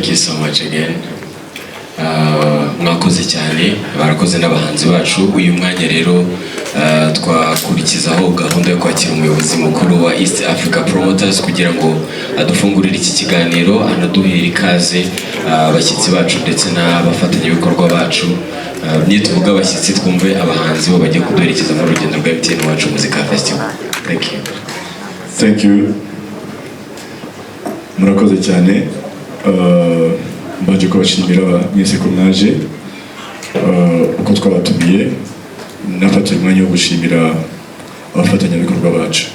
Thank you so much again. Mwakoze cyane, barakoze n'abahanzi bacu. Uyu mwanya rero twakurikizaho gahunda yo kwakira umuyobozi mukuru wa East Africa Promoters kugira ngo adufungurire iki kiganiro, anaduhira ikaze abashyitsi bacu ndetse n'abafatanyabikorwa bacu. Niyo tuvuga abashyitsi twumve abahanzi bo bagiye kuduherekeza mu rugendo rwa MTN wacu Muzika Festival. Thank you. Thank you. Murakoze cyane. Mbaje kubashimira mwese ko mwaje uko twabatumiye, nafata umwanya wo gushimira abafatanyabikorwa bacu.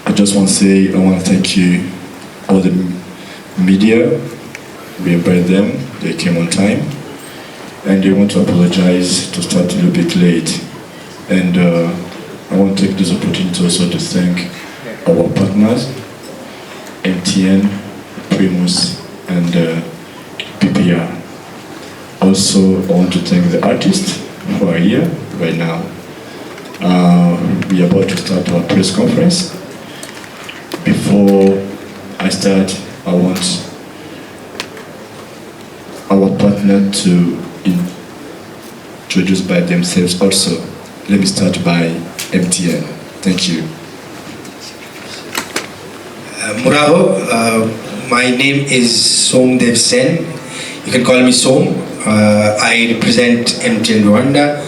I just want to say I want to thank you all the media. We invited them, they came on time, and I want to apologize to start a little bit late. And I want to take this opportunity also to thank our partners, MTN, Primus, and PPR. Also, I want to thank the artists who are here right now. We are about to start our press conference. Before I start, I want our partner to introduce by themselves also. Let me start by MTN. Thank you. Muraho, my name is Som Dev Sen. You can call me Som. I represent MTN Rwanda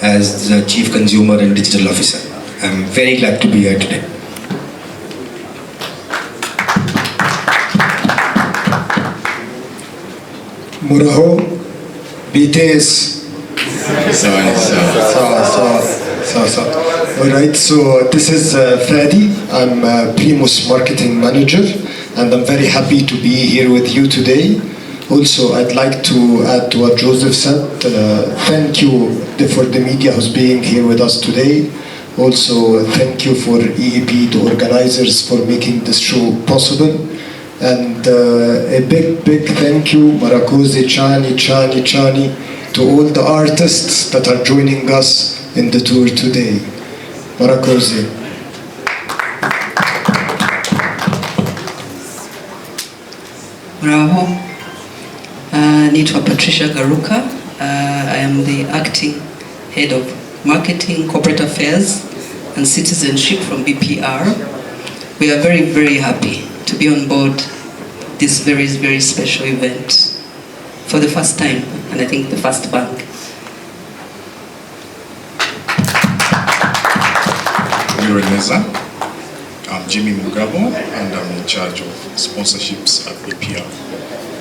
as the Chief Consumer and Digital Officer. I'm very glad to be here today. Muraho, BTS. Alright, so this is Freddy. I'm Primus Marketing Manager, and I'm very happy to be here with you today. Also, I'd like to add to what Joseph said. Thank you for the media who's being here with us today. Also, thank you for EEP, the organizers, for making this show possible. And a big thank you, Marakoze, Chani, to all the artists that are joining us in the tour today. Marakoze. Bravo. Nitwa Patricia Garuka. I am the acting head of marketing, corporate affairs, and citizenship from BPR. We are very happy to be on board this very special event for the first time, and I think the first bank. I'm Jimmy Mugabo, and I'm in charge of sponsorships at BPR.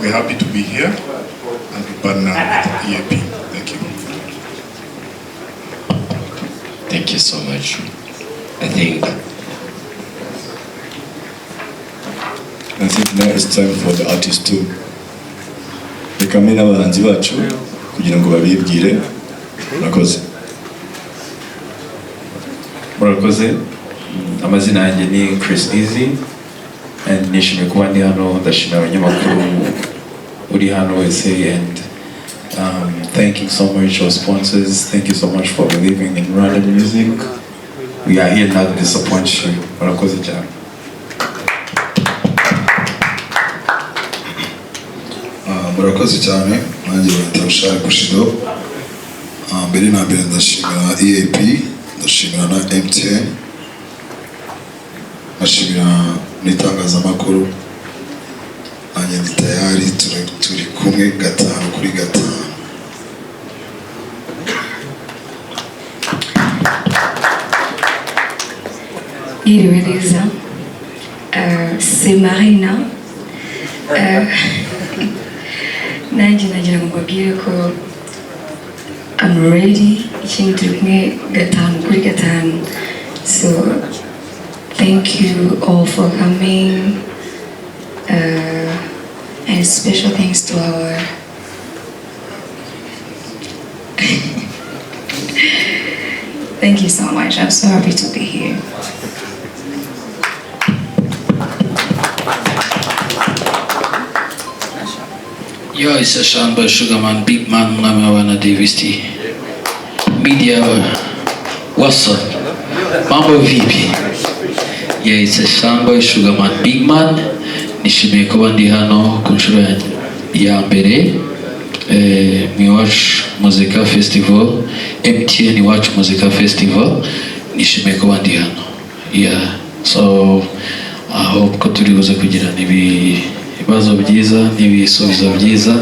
We're happy to be here and we partner with EAP. Thank you. Thank you so much. I think now it's time for the artists too. Reka mwe n'abahanzi bacu kugira ngo babibwire. Murakoze. Murakoze. Amazina yanjye ni Chris Easy, and nishimiye kuba ndi hano, ndashimira abanyamakuru uri hano wese, and thanking so much our sponsors. Thank you so much for believing in Rwanda music. We are here not to disappoint you. Murakoze cyane. Murakoze cyane, nanjye batabashaka kushido. Mbere na mbere ndashimira EAP, ndashimira na MTN, ndashimira n'itangazamakuru. Nanjye ndi tayari, turi kumwe gatanu kuri gatanu. irebere, c'est Marina. Nanjye nagira ngo mbabwire ko I'm ready, ikindi turi kumwe gatanu kuri gatanu. So thank you all for coming, and special thanks to our thank you so much. I'm so happy to be here. Yo, it's a Shanba Sugarman, Big Man, Mwana Davis T. Media, what's up? Mambo VP. Yeah, it's a Shanba Sugarman, Big Man, nishimiye kuba ndi hano ku nshuro ya mbere mu Iwacu Muzika Festival, MTN Iwacu Muzika Festival. Nishimiye kuba ndi hano. So I hope ko turi buze kugirana ibibazo byiza n'ibisubizo byiza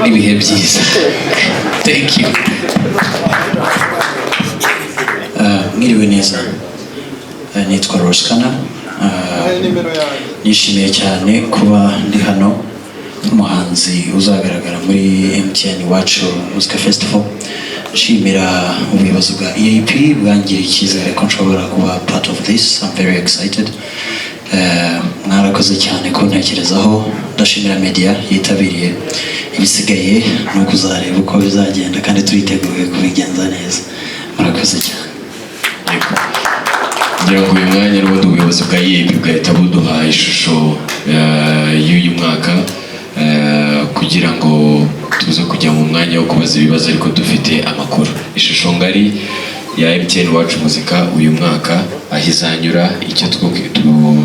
n'ibihe byiza. Thank you. Mwiriwe neza, nitwa Roskana. Nishimiye cyane kuba ndi hano nk'umuhanzi uzagaragara muri MTN Iwacu Muzika Festival. Nshimira ubuyobozi bwa EAP bwangiriye icyizere ko nshobora kuba part of this. I'm very excited. Mwarakoze cyane kuntekerezaho. Ndashimira media yitabiriye. Ibisigaye ni ukuzareba uko bizagenda kandi turiteguye kubigenza neza. Murakoze cyane. ngira ngo uyu mwanya n'ubundi ubuyobozi bwa EAP bwahita buduha ishusho y'uyu mwaka kugira ngo tuze kujya mu mwanya wo kubaza ibibazo ariko dufite amakuru. Ishusho ngari ya MTN Iwacu Muzika uyu mwaka aho izanyura, icyo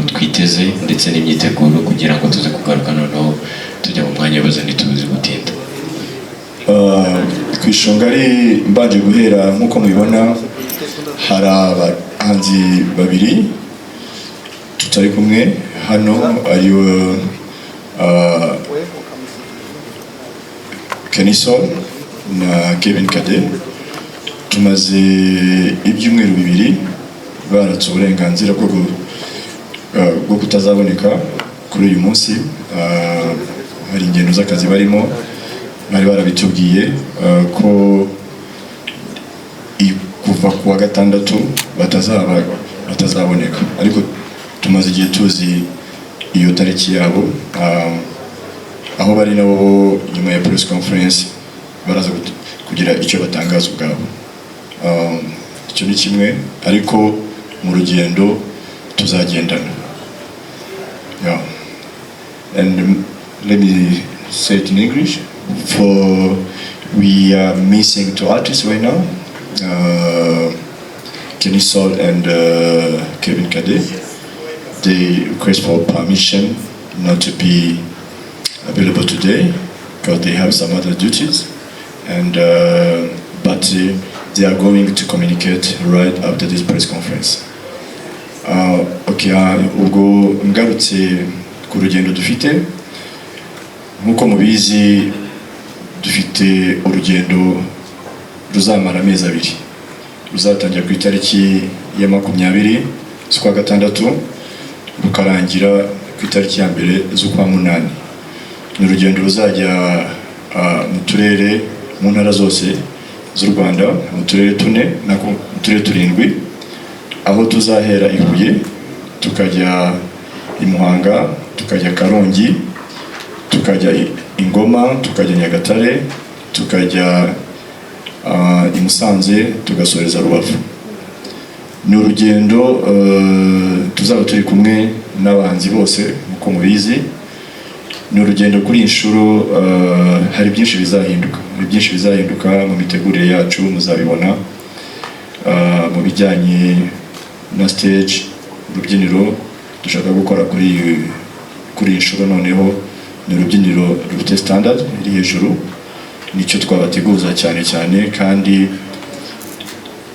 twiteze ndetse n'imyiteguro kugira ngo tuze kugaruka noneho tujya mu mwanya w'ibibazo ntituzi gutinda. Ku ishusho ngari mbanje guhera nk'uko mubibona hari abahanzi babiri tutari kumwe hano, ariyo Kenison na Kevin Kade. Tumaze ibyumweru bibiri baratse uburenganzira bwo kutazaboneka kuri uyu munsi. Hari ingendo z'akazi barimo, bari barabitubwiye ko kuva ku wa gatandatu batazaboneka, ariko tumaze igihe tuzi iyo tariki yabo. Aho bari nabo nyuma ya press conference baraza kugira icyo batangaza ubwabo. Icyo ni kimwe, ariko mu rugendo tuzagendana. And let me say it in English. We are missing two artists right now, Kenny Sol and Kevin Kade. They request for permission not to be available today because they have some other duties, and but they are going to communicate right after this press conference. Ubwo ngarutse ku rugendo dufite, nk'uko mubizi dufite urugendo ruzamara amezi abiri, ruzatangira ku itariki ya 20 z'ukwa gatandatu rukarangira ku itariki ya 1 z'ukwa munani. Ni urugendo ruzajya mu turere, mu ntara zose z'u Rwanda, mu turere 4 nako mu turere 7, aho tuzahera i Huye tukajya i Muhanga, tukajya Karongi, tukajya i Ngoma, tukajya Nyagatare, tukajya i Musanze, tugasoreza Rubavu. Ni urugendo tuzaba turi kumwe n'abahanzi bose uko mubizi. Ni urugendo kuri inshuro hari byinshi bizahinduka mu mitegurire yacu, muzabibona mu bijyanye na stage, urubyiniro dushaka gukora kuri inshuro. Noneho ni urubyiniro rufite standard iri hejuru, nicyo twabateguza cyane, kandi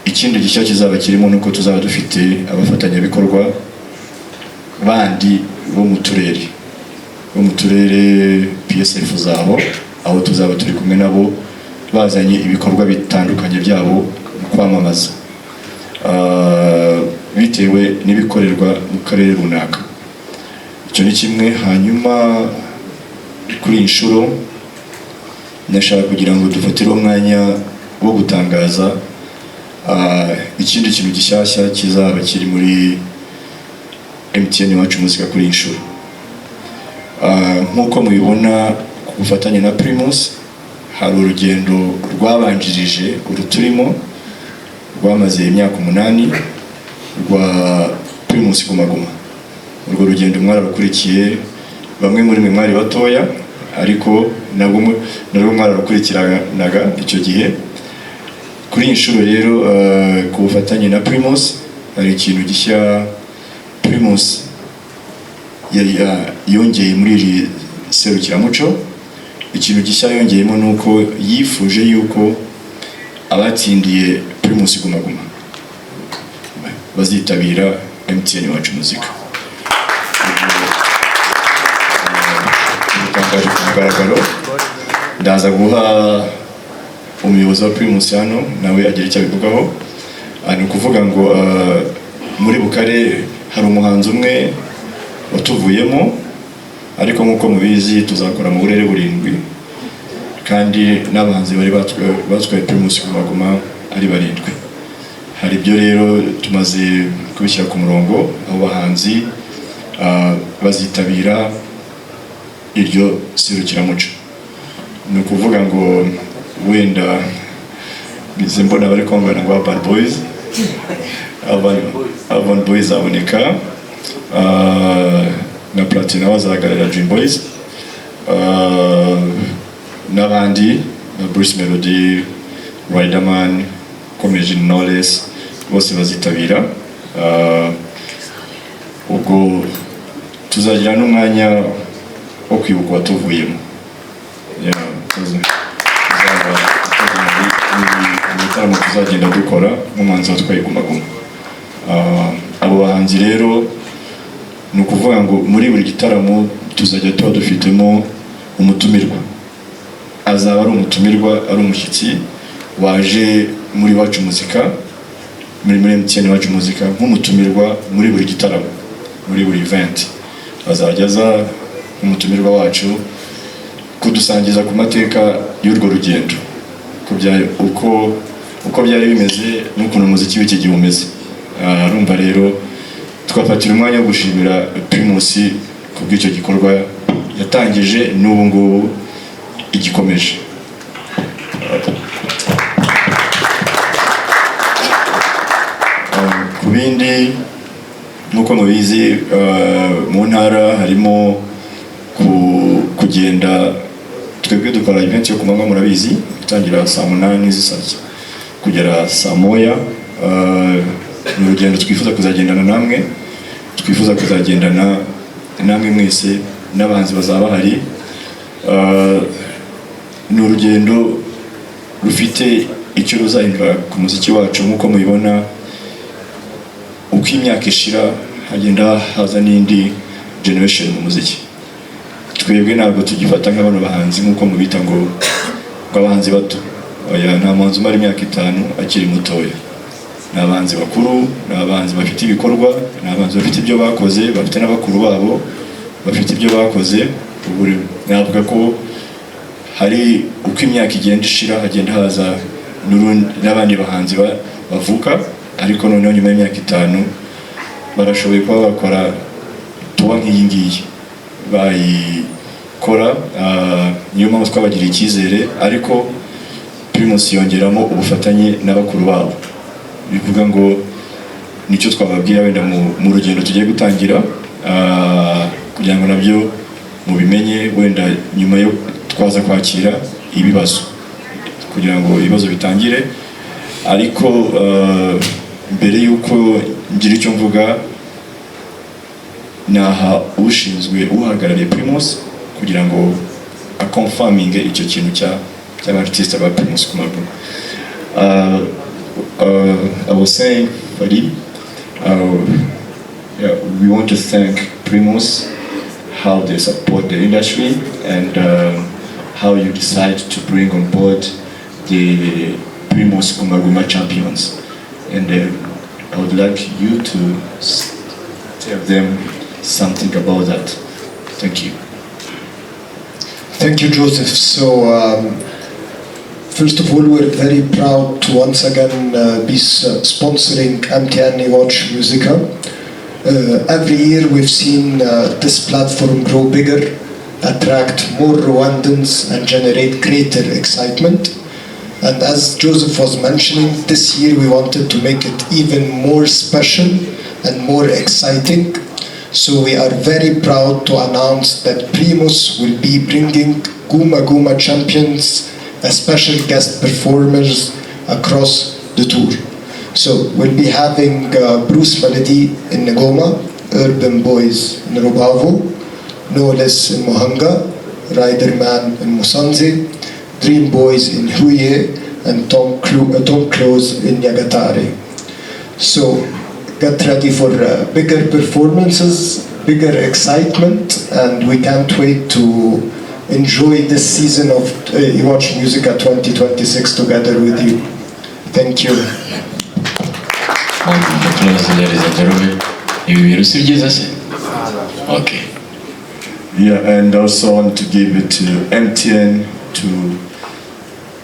ikindi gishya kizaba kirimo nuko tuzaba dufite abafatanyabikorwa bandi bo mu turere PSF zaho, aho tuzaba turi kumwe nabo bazanye ibikorwa bitandukanye byabo mu kwamamaza bitewe n'ibikorerwa mu karere runaka. Icyo ni kimwe. Hanyuma kuri inshuro nashaka kugira ngo dufatire umwanya wo gutangaza ikindi kintu gishyashya kizaba kiri muri MTN Iwacu Muzika kuri inshuro. Nk'uko mubibona ku bufatanye na Primus, hari urugendo rwabanjirije uruturimo rwamaze imyaka 8 rwa Primus Guma Guma. Urwo rugendo mwararukurikiye, bamwe muri mwe mwari batoya, ariko nabwo mwararukurikiranaga icyo gihe. Kuri inshuro rero ku bufatanye na Primus hari ikintu gishya Primus yongeye muri iri serukiramuco. Ikintu gishya yongeyemo ni uko yifuje yuko abatsindiye Primus Guma Guma bazitabira MTN Wacu Muzika. Bitangaje ku mugaragaro. Ndaza guha umuyobozi wa Primus hano nawe agira icyo abivugaho. Ni ukuvuga ngo muri Bukare hari umuhanzi umwe watuvuyemo, ariko nk'uko mubizi tuzakora mu burere burindwi, kandi n'abahanzi bari batwaye Primus Guma Guma ari barindwi. Hari ibyo rero tumaze kubishyira ku murongo, abo bahanzi bazitabira iryo serukiramuco. Ni ukuvuga ngo wenda bize mbona bari kongana ngo Urban Boys, Urban Boys aboneka, na Platinum bazahagararira Dream Boys, n'abandi Bruce Melody, Riderman, Comedy Knowless, bose bazitabira. Ubwo tuzagira n'umwanya wo kwibuka watuvuyemo. Ibitaramo tuzagenda dukora nk'umuhanzi watwaye Guma Guma. Abo bahanzi rero ni ukuvuga ngo muri buri gitaramo tuzajya tuba dufitemo umutumirwa. Azaba ari umutumirwa, ari umushyitsi waje muri Wacu Muzika, muri MTN Wacu Muzika nk'umutumirwa muri buri gitaramo, muri buri event. Azajya aza nk'umutumirwa wacu kudusangiza ku mateka y'urwo rugendo, uko byari bimeze n'ukuntu umuziki w'iki gihe umeze. Urumva rero twafatira umwanya wo gushimira Primus ku bw'icyo gikorwa yatangije n'ubu ngubu igikomeje. Ku bindi nk'uko mubizi, mu ntara harimo kugenda, twebwe dukora event yo ku manywa murabizi, itangira saa 8 z'isatsa kugera saa 1. Ni urugendo twifuza kuzagendana namwe, twifuza kuzagendana namwe mwese n'abahanzi bazaba bahari. Ni urugendo rufite icyo ruzahindura ku muziki wacu. Nk'uko mubibona, uko imyaka ishira hagenda haza n'indi generation mu muziki. Twebwe ntabwo tugifata nk'abana bahanzi nk'uko mubita ngo abahanzi bato. Oya, nta muhanzi umara imyaka 5 akiri mutoya. Ni abahanzi bakuru, ni abahanzi bafite ibikorwa, ni abahanzi bafite ibyo bakoze, bafite n'abakuru babo bafite ibyo bakoze. Navuga ko hari uko imyaka igenda ishira hagenda haza n'abandi bahanzi bavuka, ariko noneho nyuma y'imyaka 5 barashoboye kuba bakora tuwa nk'iyi ngiyi bayikora. Niyo mpamvu twabagiriye icyizere, ariko Primus yongeramo ubufatanye n'abakuru babo. Bivuga ngo nicyo twababwira wenda mu rugendo tugiye gutangira, kugira ngo nabyo mubimenye wenda nyuma yo twaza kwakira ibibazo, kugira ngo ibibazo bitangire. Ariko mbere yuko ngira icyo mvuga, naha ushinzwe uhagarariye Primus kugira ngo akonfaminge icyo kintu cy'abartiste ba Primus Guma Guma. I was saying, Fadi, we want to thank Primus, how they support the industry, and how you decide to bring on board the Primus Guma Guma champions. And I would like you to tell them something about that. Thank you. Thank you, Joseph. So, first of all, we're very proud to once again be sponsoring MTN Watch Musica. Every year we've seen this platform grow bigger, attract more Rwandans, and generate greater excitement. And as Joseph was mentioning, this year we wanted to make it even more special and more exciting. So we are very proud to announce that Primus will be bringing Guma Guma champions as special guest performers across the tour. So we'll be having Bruce Melody in Ngoma, Urban Boys in Rubavu, No Less in Muhanga, Riderman in Musanze, Dream Boys in Huye, and Tom Close in Nyagatare. So get ready for bigger performances, bigger excitement, and we can't wait to enjoy this season of Iwacu Musica 2026 together with you. Thank you. Applause, ladies and gentlemen. Ibi bintu si byiza se? Okay. Yeah, and also want to give it to MTN to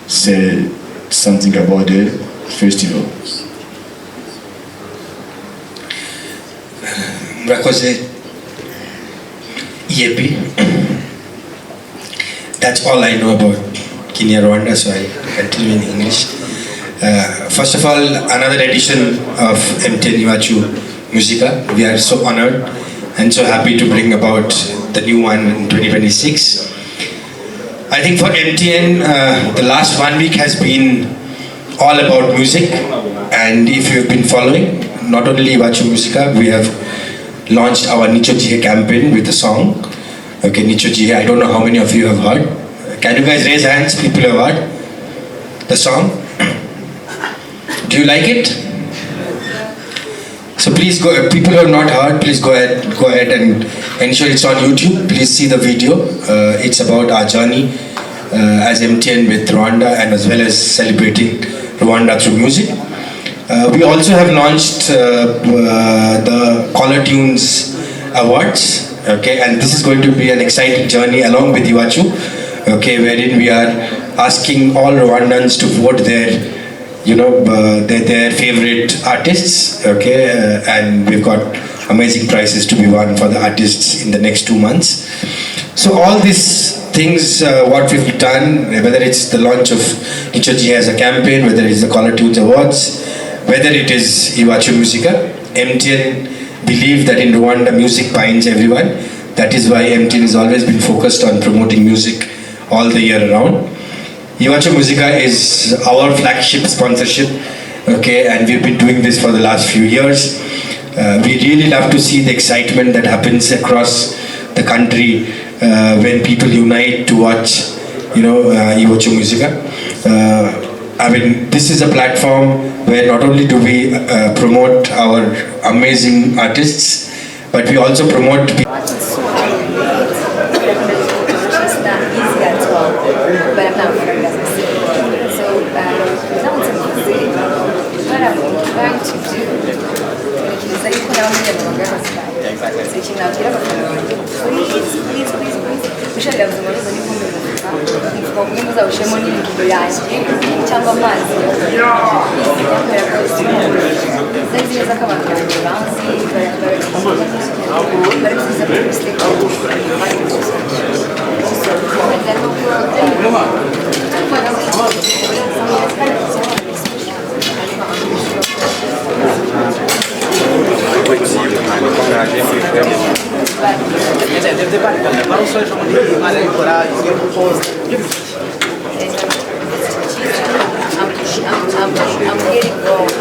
say something about the festival. Murakoze EAP. That's all I know about Nyarwanda, so I continue in English. First of all, another edition of MTN Iwacu Musica. We are so honored and so happy to bring about the new one in 2026. I think for MTN, the last 1 week has been all about music, and if you've been following, not only Iwacu Musica, we have launched our Nicho Jihe campaign with a song. Okay, Nicho Jihe, I don't know how many of you have heard. Can you guys raise hands, people who have heard the song? Do you like it? So please go, people who have not heard, please go ahead and ensure it's on YouTube. Please see the video. It's about our journey as MTN with Rwanda, and as well as celebrating Rwanda through music. We also have launched the Caller Tunes Awards, okay, and this is going to be an exciting journey along with Iwacu, okay, wherein we are asking all Rwandans to vote their favorite artists, okay, and we've got amazing prizes to be won for the artists in the next 2 months. So all these things, what we've done, whether it's the launch of Nicho Jihe as a campaign, whether it's the Caller Tunes Awards, whether it is Iwacu Musica, MTN believe that in Rwanda music binds everyone. That is why MTN has always been focused on promoting music all the year around. Iwacu Musica is our flagship sponsorship, okay, and we've been doing this for the last few years. We really love to see the excitement that happens across the country when people unite to watch, Iwacu Musica. I mean, this is a platform where not only do we promote our amazing artists, but we also promote people. But I'm not very good. So, that was amazing. What I'm trying to do is that you put out the exactly. So, you know, please. We should have the money when you come to the because I was showing you the eyes. Chamba man. This is a cover. I'm getting bored.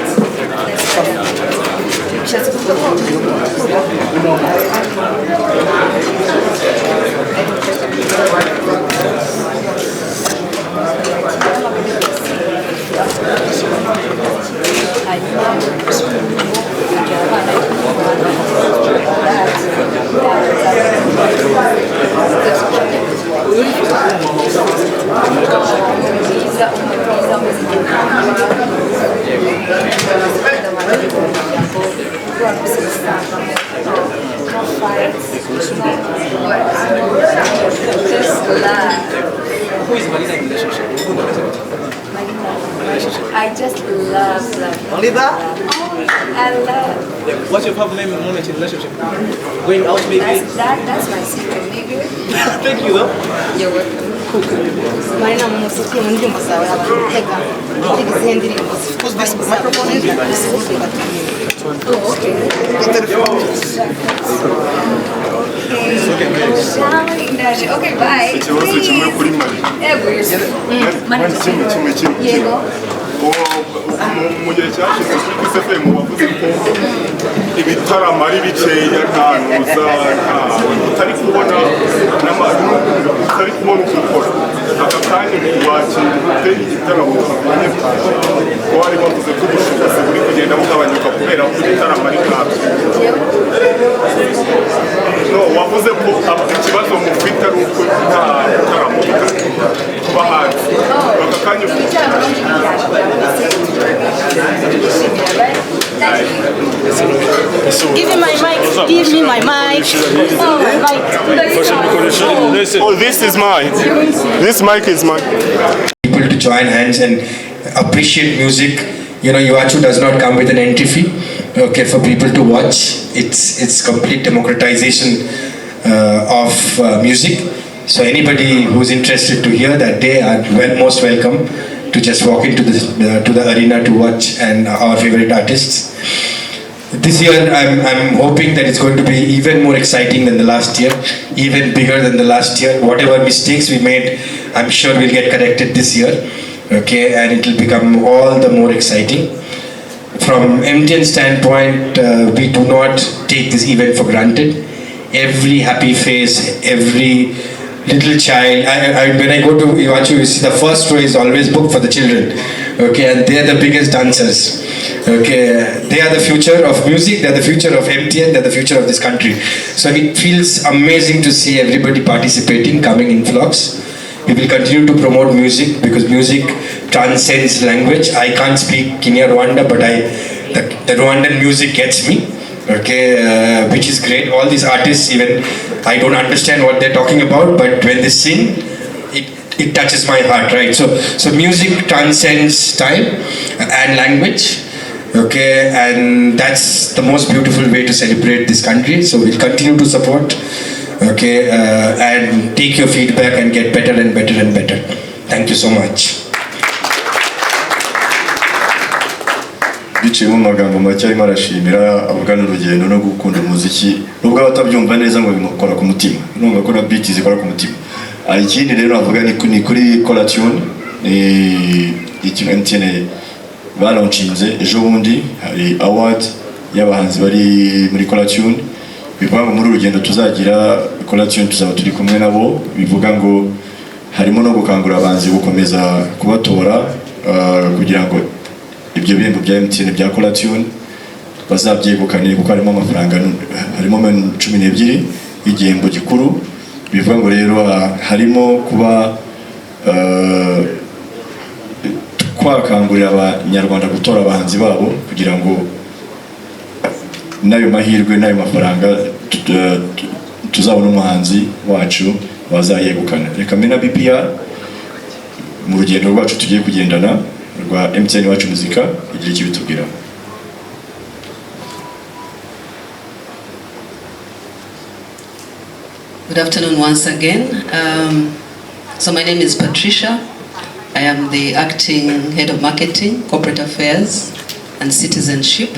I just love. Only that? I love. What's your problem moment in relationship? Going out maybe? That's my secret, maybe. Thank you though. You're welcome. Marina muziki mu ndirimbo zawe abatega izihe ndirimbo whose this microphone is oh okay okay bye ikibazo kimwe kuri Mari yego mu gihe cyashize kuri FM bavuze ko ibitaramo ari bikeya nta nuza utari kubona utari kubona uko ukora aka kanya wakira uteye igitaramo kabonye ko wari wavuze ko ubushobozi buri kugenda bugabanyuka kubera ko igitaramo ari kato no wavuze ko ikibazo mufite ari uko nta gitaramo kuba hanze aka kanya Give me my mic. Give me my mic. Oh, my mic. Oh, this is mine. This mic is mine. People to join hands and appreciate music. You know, Yuachu does not come with an entry fee. Okay, for people to watch. It's complete democratization of music. So anybody who's interested to hear that day are most welcome to just walk into the arena to watch and our favorite artists. This year I'm hoping that it's going to be even more exciting than the last year, even bigger than the last year. Whatever mistakes we made, I'm sure we'll get corrected this year. Okay, and it will become all the more exciting. From MTN standpoint, we do not take this event for granted. Every happy face, every little child. When I go to Iwachu, you see the first row is always booked for the children. Okay, and they are the biggest dancers. Okay, they are the future of music, they are the future of MTN, they are the future of this country. So it feels amazing to see everybody participating, coming in flocks. We will continue to promote music because music transcends language. I can't speak Nyarwanda, but the Rwandan music gets me. Okay, which is great. All these artists, even I don't understand what they're talking about, but when they sing, it touches my heart, right? So music transcends time and language. Okay, and that's the most beautiful way to celebrate this country. So we'll continue to support. Okay, and take your feedback and get better and better and better. Thank you so much. biciye mu magambo make arimo arashimira abagana urugendo no gukunda umuziki nubwo abatabyumva neza ngo bimukora ku mutima nubwo ko na beat zikora ku mutima. Ikindi rero avuga ni kuri Colatune ikintu MTN balaunchinze ejo bundi hari award y'abahanzi bari muri Colatune bivuga ngo muri urugendo tuzagira Colatune tuzaba turi kumwe nabo bivuga ngo harimo no gukangurira abahanzi gukomeza kubatora kugira ngo ibyo bihembo bya MTN bya Colatune bazabyegukane kuko harimo amafaranga harimo 12 igihembo gikuru bivuga ngo rero harimo kuba kwakangurira abanyarwanda gutora abahanzi babo kugira ngo nayo mahirwe nayo mafaranga tuzabona umuhanzi wacu wazayegukana. Reka mena BPR mu rugendo rwacu tugiye kugendana rwa MTN wacu muzika igihe kibitubwira. Good afternoon once again. So my name is Patricia. I am the acting head of marketing, corporate affairs, and citizenship.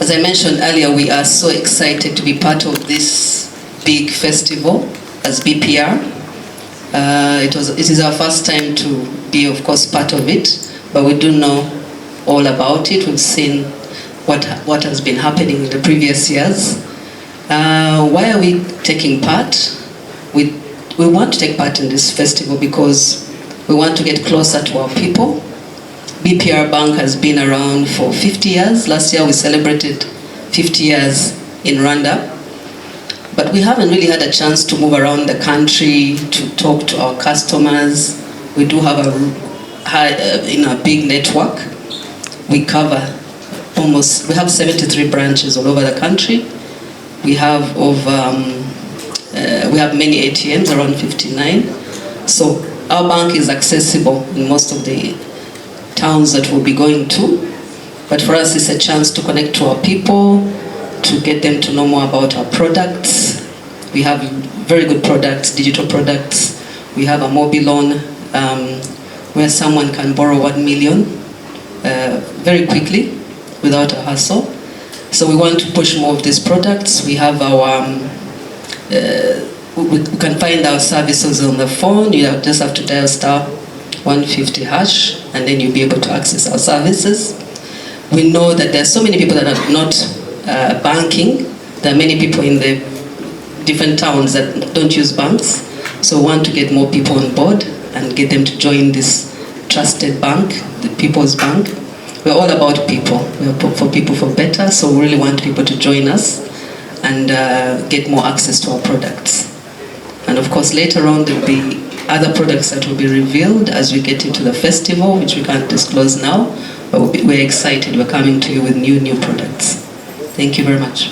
As I mentioned earlier, we are so excited to be part of this big festival as BPR. It is our first time to be, of course, part of it, but we do know all about it. We've seen what has been happening in the previous years. Why are we taking part? We want to take part in this festival because we want to get closer to our people. BPR Bank has been around for 50 years. Last year we celebrated 50 years in Rwanda. But we haven't really had a chance to move around the country to talk to our customers. We do have a big network. We cover we have 73 branches all over the country. We have we have many ATMs, around 59. So our bank is accessible in most of the towns that we'll be going to. But for us, it's a chance to connect to our people, to get them to know more about our products. We have very good products, digital products. We have a mobile loan where someone can borrow 1 million very quickly without a hassle. So we want to push more of these products. We have our, we can find our services on the phone. You just have to dial *150# and then you'll be able to access our services. We know that there are so many people that are not banking. There are many people in the different towns that don't use banks, so we want to get more people on board and get them to join this trusted bank, the People's Bank. We're all about people. We're for people for better, so we really want people to join us and get more access to our products. And of course, later on there'll be other products that will be revealed as we get into the festival, which we can't disclose now, but we're excited. We're coming to you with new products. Thank you very much.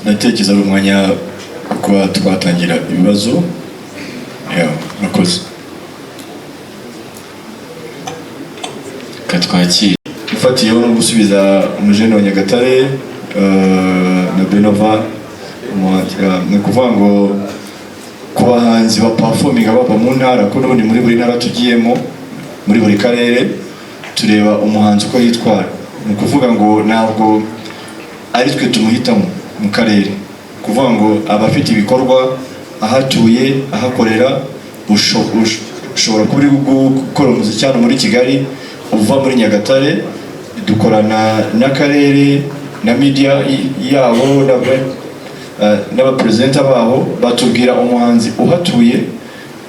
Natekereza ari umwanya kuba twatangira ibibazo. Murakoze. Katwakira. Ufatiyeho no gusubiza umujene wa Nyagatare na Benova, ni kuvuga ngo ku bahanzi ba performinga baba mu ntara, ko n'ubundi muri buri ntara tugiyemo, muri buri karere tureba umuhanzi uko yitwara. Ni kuvuga ngo ntabwo ari twe tumuhitamo mu karere, kuvuga ngo abafite ibikorwa ahatuye ahakorera, ushobora kuba uri gukora umuziki hano muri Kigali uva muri Nyagatare, dukorana n'akarere na media yabo n'abapresenta babo, batubwira umuhanzi uhatuye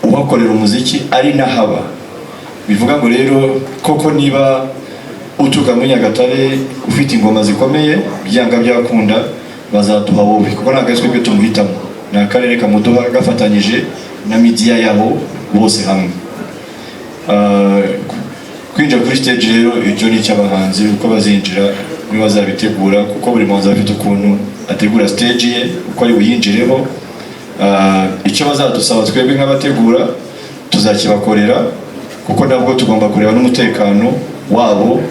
uhakorera umuziki ari nahaba. Bivuga ngo rero koko niba utuka muri Nyagatare ufite ingoma zikomeye, byanga byakunda bazaduha wowe, kuko ntabwo ari twebwe tumuhitamo, ni akarere kamuduha gafatanyije na media yabo bose hamwe. Kwinjira kuri stage rero icyo ni icy'abahanzi, uko bazinjira niba bazabitegura, kuko buri muhanzi afite ukuntu ategura stage ye uko ari buyinjireho. Icyo bazadusaba twebwe nk'abategura tuzakibakorera, kuko nabwo tugomba kureba n'umutekano wabo,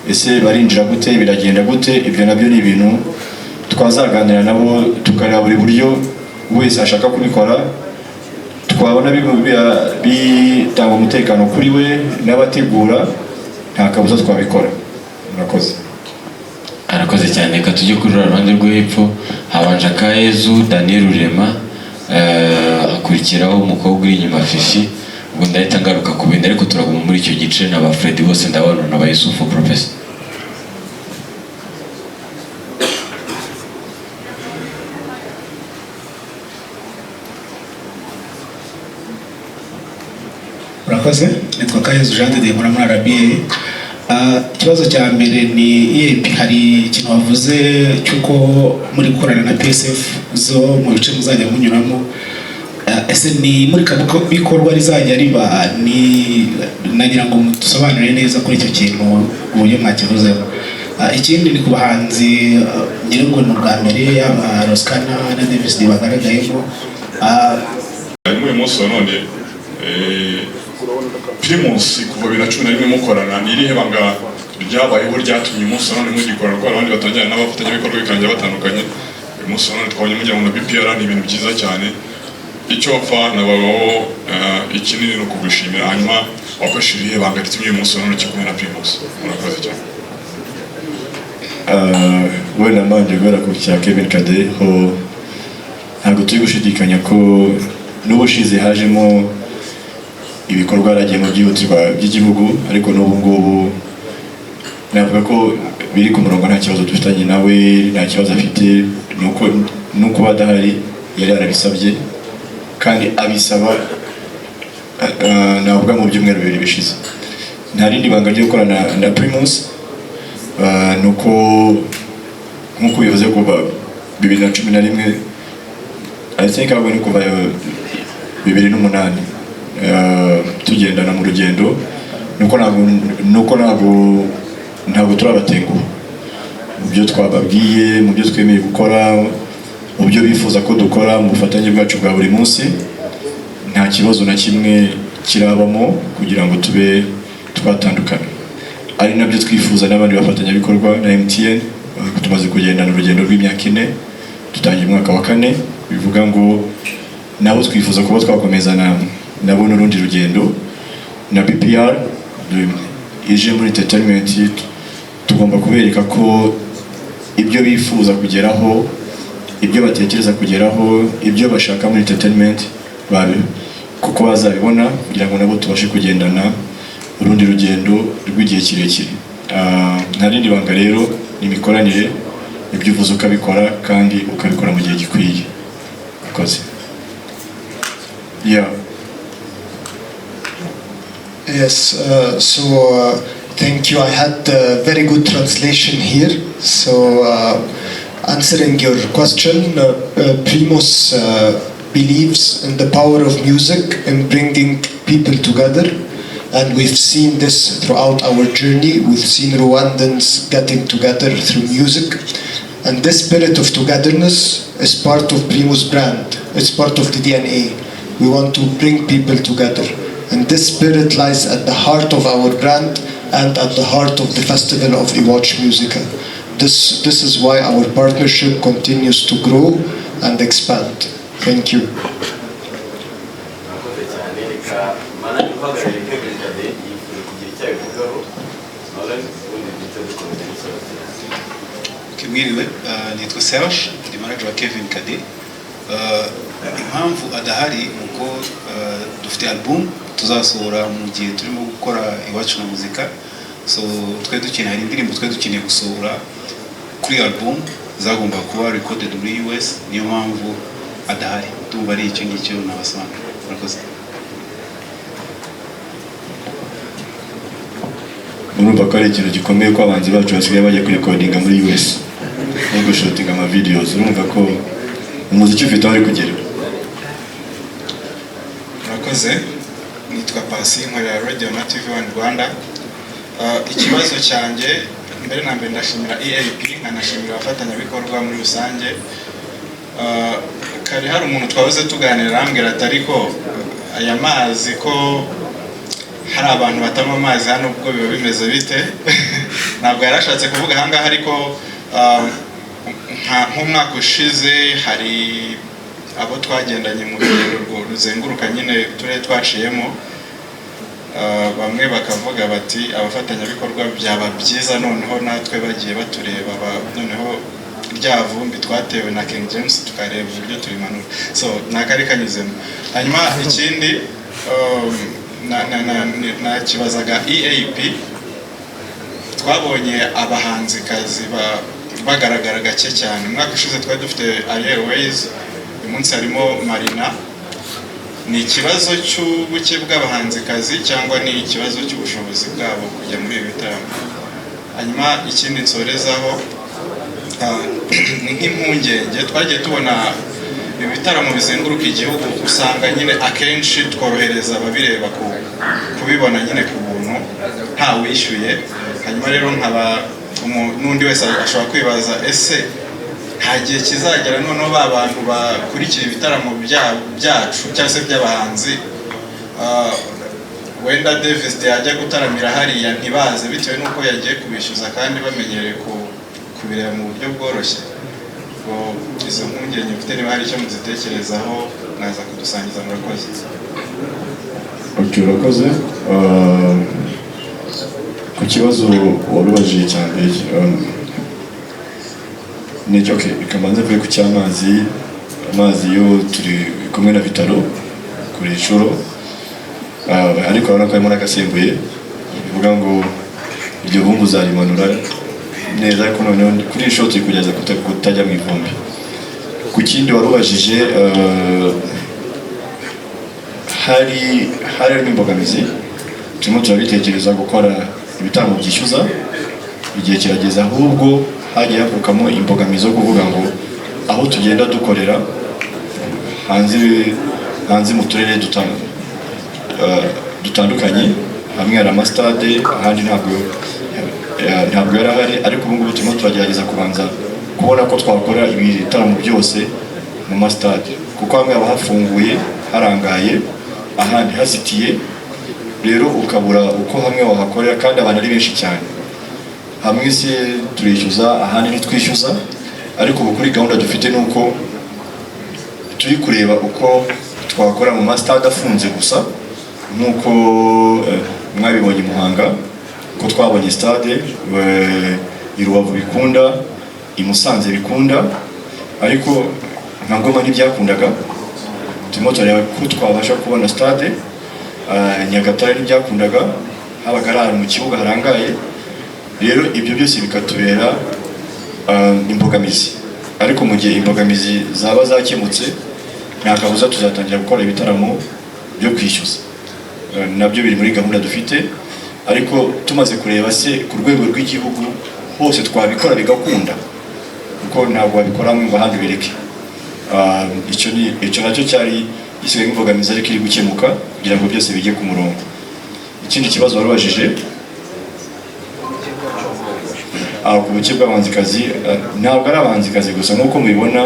ese barinjira gute, biragenda gute. Ibyo nabyo ni ibintu twazaganira nabo, tukareba buri buryo wese ashaka kubikora, twabona bitanga umutekano kuri we n'abategura, nta kabuza twabikora. Murakoze. Arakoze cyane. Reka tujye kuri ruhande rwo hepfo, habanje Akayezu Daniel Rurema, hakurikiraho umukobwa uri inyuma Fifi, ubwo ndahita ngaruka ku bindi, ariko turaguma muri icyo gice n'aba Fred bose ndabona n'aba Yusufu Professor. Murakoze. Nitwa Kayezu Jean de Dieu muri RBA. Ikibazo cya mbere ni EAP, hari ikintu wavuze cyuko muri gukorana na PSF zo mu bice muzajya munyuramo. Ese ni muri bikorwa rizajya riba, ni nagira ngo mutusobanurire neza kuri icyo kintu uburyo mwakivuzeho. Ikindi ni ku bahanzi ngira ngo ni ubwa mbere yaba Roskana na Davis bagaragayemo. Uyu munsi wa none Primus kuva 2011 mukorana, ni irihe banga ryabayeho ryatumye umunsi wa none mugikorana, ko abandi batangira n'abafatanyabikorwa bikangira batandukanye. Uyu munsi wa none twabonye mujya mu BPR, ni ibintu byiza cyane. Icyo wapfa nabaho ikinini no kugushimira, hanyuma wakoshiriye banga ritumye uyu munsi wa none kikumwe na Primus. Murakoze cyane. Wenda mbanje guhera ku cya Kevin Kade ho, ntabwo turi gushidikanya ko n'ubushize hajemo ibikorwa yaragiye mu byihutirwa by'igihugu, ariko n'ubu ngubu navuga ko biri ku murongo, nta kibazo dufitanye nawe, nta kibazo afite. Nuko badahari yari yarabisabye kandi abisaba, navuga mu byumweru 2 bishize. Nta rindi banga ryo gukorana na Primus, nuko nkuko bivuze kuva 2011, I think ahubwo ni kuva 2008 tugendana mu rugendo, nuko ntabwo turabatenguha mu byo twababwiye, mu byo twemeye gukora, mu byo bifuza ko dukora mu bufatanye bwacu bwa buri munsi. Nta kibazo na kimwe kirabamo kugira ngo tube twatandukana, ari nabyo twifuza n'abandi bafatanyabikorwa na MTN. Tumaze kugendana urugendo rw'imyaka 4, dutangiye umwaka wa 4, bivuga ngo nabo twifuza kuba twakomezana nabo n'urundi rugendo. Na BPR ije muri entertainment, tugomba kubereka ko ibyo bifuza kugeraho, ibyo batekereza kugeraho, ibyo bashaka muri entertainment kuko bazabibona kugira ngo nabo tubashe kugendana urundi rugendo rw'igihe kirekire. Nta rindi banga rero ni imikoranire, ibyo uvuze ukabikora kandi ukabikora mu gihe gikwiye. Akoze. Yeah. Yes, thank you. I had very good translation here. So, answering your question, Primus believes in the power of music in bringing people together. And we've seen this throughout our journey. We've seen Rwandans getting together through music. And this spirit of togetherness is part of Primus brand. It's part of the DNA. We want to bring people together. And this spirit lies at the heart of our brand and at the heart of the festival of Iwatch Musica. This is why our partnership continues to grow and expand. Thank you. Mwiriwe, nitwa Serge, ndi manager wa Kevin Kade. Impamvu adahari nuko dufite album tuzasohora mu gihe turimo gukora Iwacu na muzika. So twe dukeneye hari indirimbo twe dukeneye gusohora kuri album zagomba kuba recorded muri US, niyo mpamvu adahari. Tumva ari icyo ngicyo nabasobanurira. Murakoze. Urumva ko ari ikintu gikomeye ko abanzi bacu basigaye bajya kurekodinga muri US no gushotinga ama videos. Urumva ko umuziki ufite aho ari kugera. Murakoze. Nitwa Pasi, nkorera Radio na TV One Rwanda. Ikibazo cyanjye mbere na mbere ndashimira EAP, nkanashimira abafatanyabikorwa muri rusange. Kari hari umuntu twahoze tuganira arambwira ati ariko aya mazi ko hari abantu batama amazi hano ubwo biba bimeze bite. Ntabwo yarashatse kuvuga ahangaha ariko nk'umwaka ushize hari abo twagendanye mu rugendo ruzenguruka nyine turere twaciyemo, bamwe bakavuga bati abafatanyabikorwa byaba byiza noneho natwe bagiye batureba, noneho rya vumbi twatewe na King James tukareba uburyo turimanura. So nakari kanyuzemo. Hanyuma ikindi nakibazaga EAP, twabonye abahanzikazi bagaragara gake cyane. Umwaka ushize twari dufite Airways, uyu munsi harimo Marina. Ni ikibazo cy'ubuke bw'abahanzikazi cyangwa ni ikibazo cy'ubushobozi bwabo kujya muri ibi bitaramo? Hanyuma ikindi nsorezaho ni nk'impungenge twagiye tubona ibitaramo bizenguruka igihugu, usanga nyine akenshi tworohereza ababireba kubibona nyine ku buntu nta wishyuye. Hanyuma rero nkaba n'undi wese ashobora kwibaza ese nta gihe kizagera noneho ba bantu bakurikira ibitaramo byacu cyangwa se by'abahanzi wenda Davis yajya gutaramira hariya ntibaze bitewe n'uko yagiye kubishyuza kandi bamenyereye kubireba mu buryo bworoshye. Izo mpungenge mfite niba hari icyo muzitekerezaho naza kudusangiza. Murakoze. Okay, urakoze. Ku kibazo warubajije cyane ni cyo ikamanza vuye ku cy'amazi. Amazi yo turi kumwe na Vitalo kuri Inshuro, ariko urabona ko harimo n'agasembuye bivuga ngo iryo bumbu uzarimanura neza, ariko noneho kuri Inshuro turi kugeza kutajya mu ivumbi. Ku kindi warubajije harimo imbogamizi, turimo turabitekereza gukora ibitaramo byishyuza. Igihe kirageze ahubwo hagiye havukamo imbogamizi zo kuvuga ngo aho tugenda dukorera hanze mu turere dutandukanye, hamwe hari amasitade, ahandi ntabwo yarahari, ariko ubu ngubu turimo turagerageza kubanza kubona ko twakora ibitaramo byose mu masitade, kuko hamwe haba hafunguye harangaye, ahandi hazitiye. Rero ukabura uko hamwe wahakorera kandi abantu ari benshi cyane. Hamwe se turishyuza, ahandi ntitwishyuza, ariko ubu kuri gahunda dufite nuko turi kureba uko twakora mu masitade afunze gusa, nk'uko mwabibonye i Muhanga ko twabonye stade, i Rubavu bikunda, i Musanze bikunda, ariko nka Ngoma ntibyakundaga. turimo turareba ko twabasha kubona stade. Nyagatare ntibyakundaga, habaga ari ahantu mu kibuga harangaye, rero ibyo byose bikatubera imbogamizi, ariko mu gihe imbogamizi zaba zakemutse nta kabuza tuzatangira gukora ibitaramo byo kwishyuza. Nabyo biri muri gahunda dufite, ariko tumaze kureba se ku rwego rw'igihugu hose twabikora bigakunda, kuko ntabwo wabikora mu bahandi bireke. Icyo nacyo cyari gisigaye nk'imbogamizi ariko iri gukemuka kugira ngo byose bijye ku murongo. Ikindi kibazo warubajije ku buke bw'abahanzikazi, ntabwo ari abahanzikazi gusa nk'uko mubibona,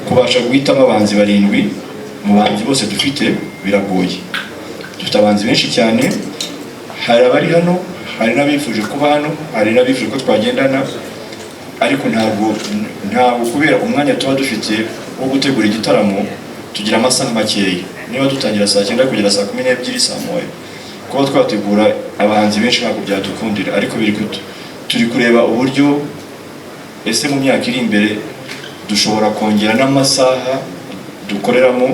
kubasha guhitamo abahanzi 7 mu bahanzi bose dufite biragoye. Dufite abahanzi benshi cyane, hari abari hano, hari n'abifuje kuba hano, hari n'abifuje ko twagendana, ariko ntabwo kubera umwanya tuba dufite wo gutegura igitaramo tugira amasaha makeya. Niba dutangira saa 9 kugera saa 12 saa 1, kuba twategura abahanzi benshi ntabwo byadukundira, ariko turi kureba uburyo ese mu myaka iri imbere dushobora kongera n'amasaha dukoreramo.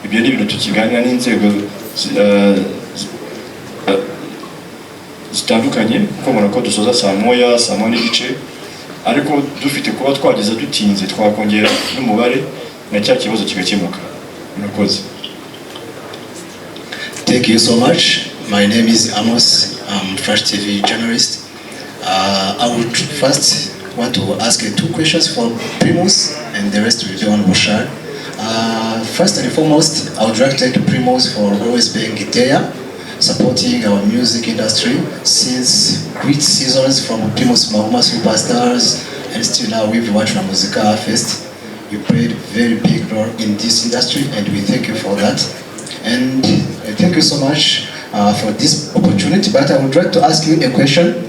Ibyo ni ibintu tukiganira n'inzego zitandukanye, kuko mbona ko dusoza saa 1 saa 1 n'igice, ariko dufite kuba twageza dutinze twakongera n'umubare na cya kibazo kigakemuka. Murakoze. Thank you so much. My name is Amos. I'm Fresh TV journalist. I would first want to ask 2 questions for Primus, and the rest will be on Bushar. First and foremost, I would like to thank Primus for always being there, supporting our music industry since great seasons from Primus Mahuma Superstars and still now with Watche Muzika Fest. You played a very big role in this industry, and we thank you for that. And thank you so much for this opportunity. But I would like to ask you a question.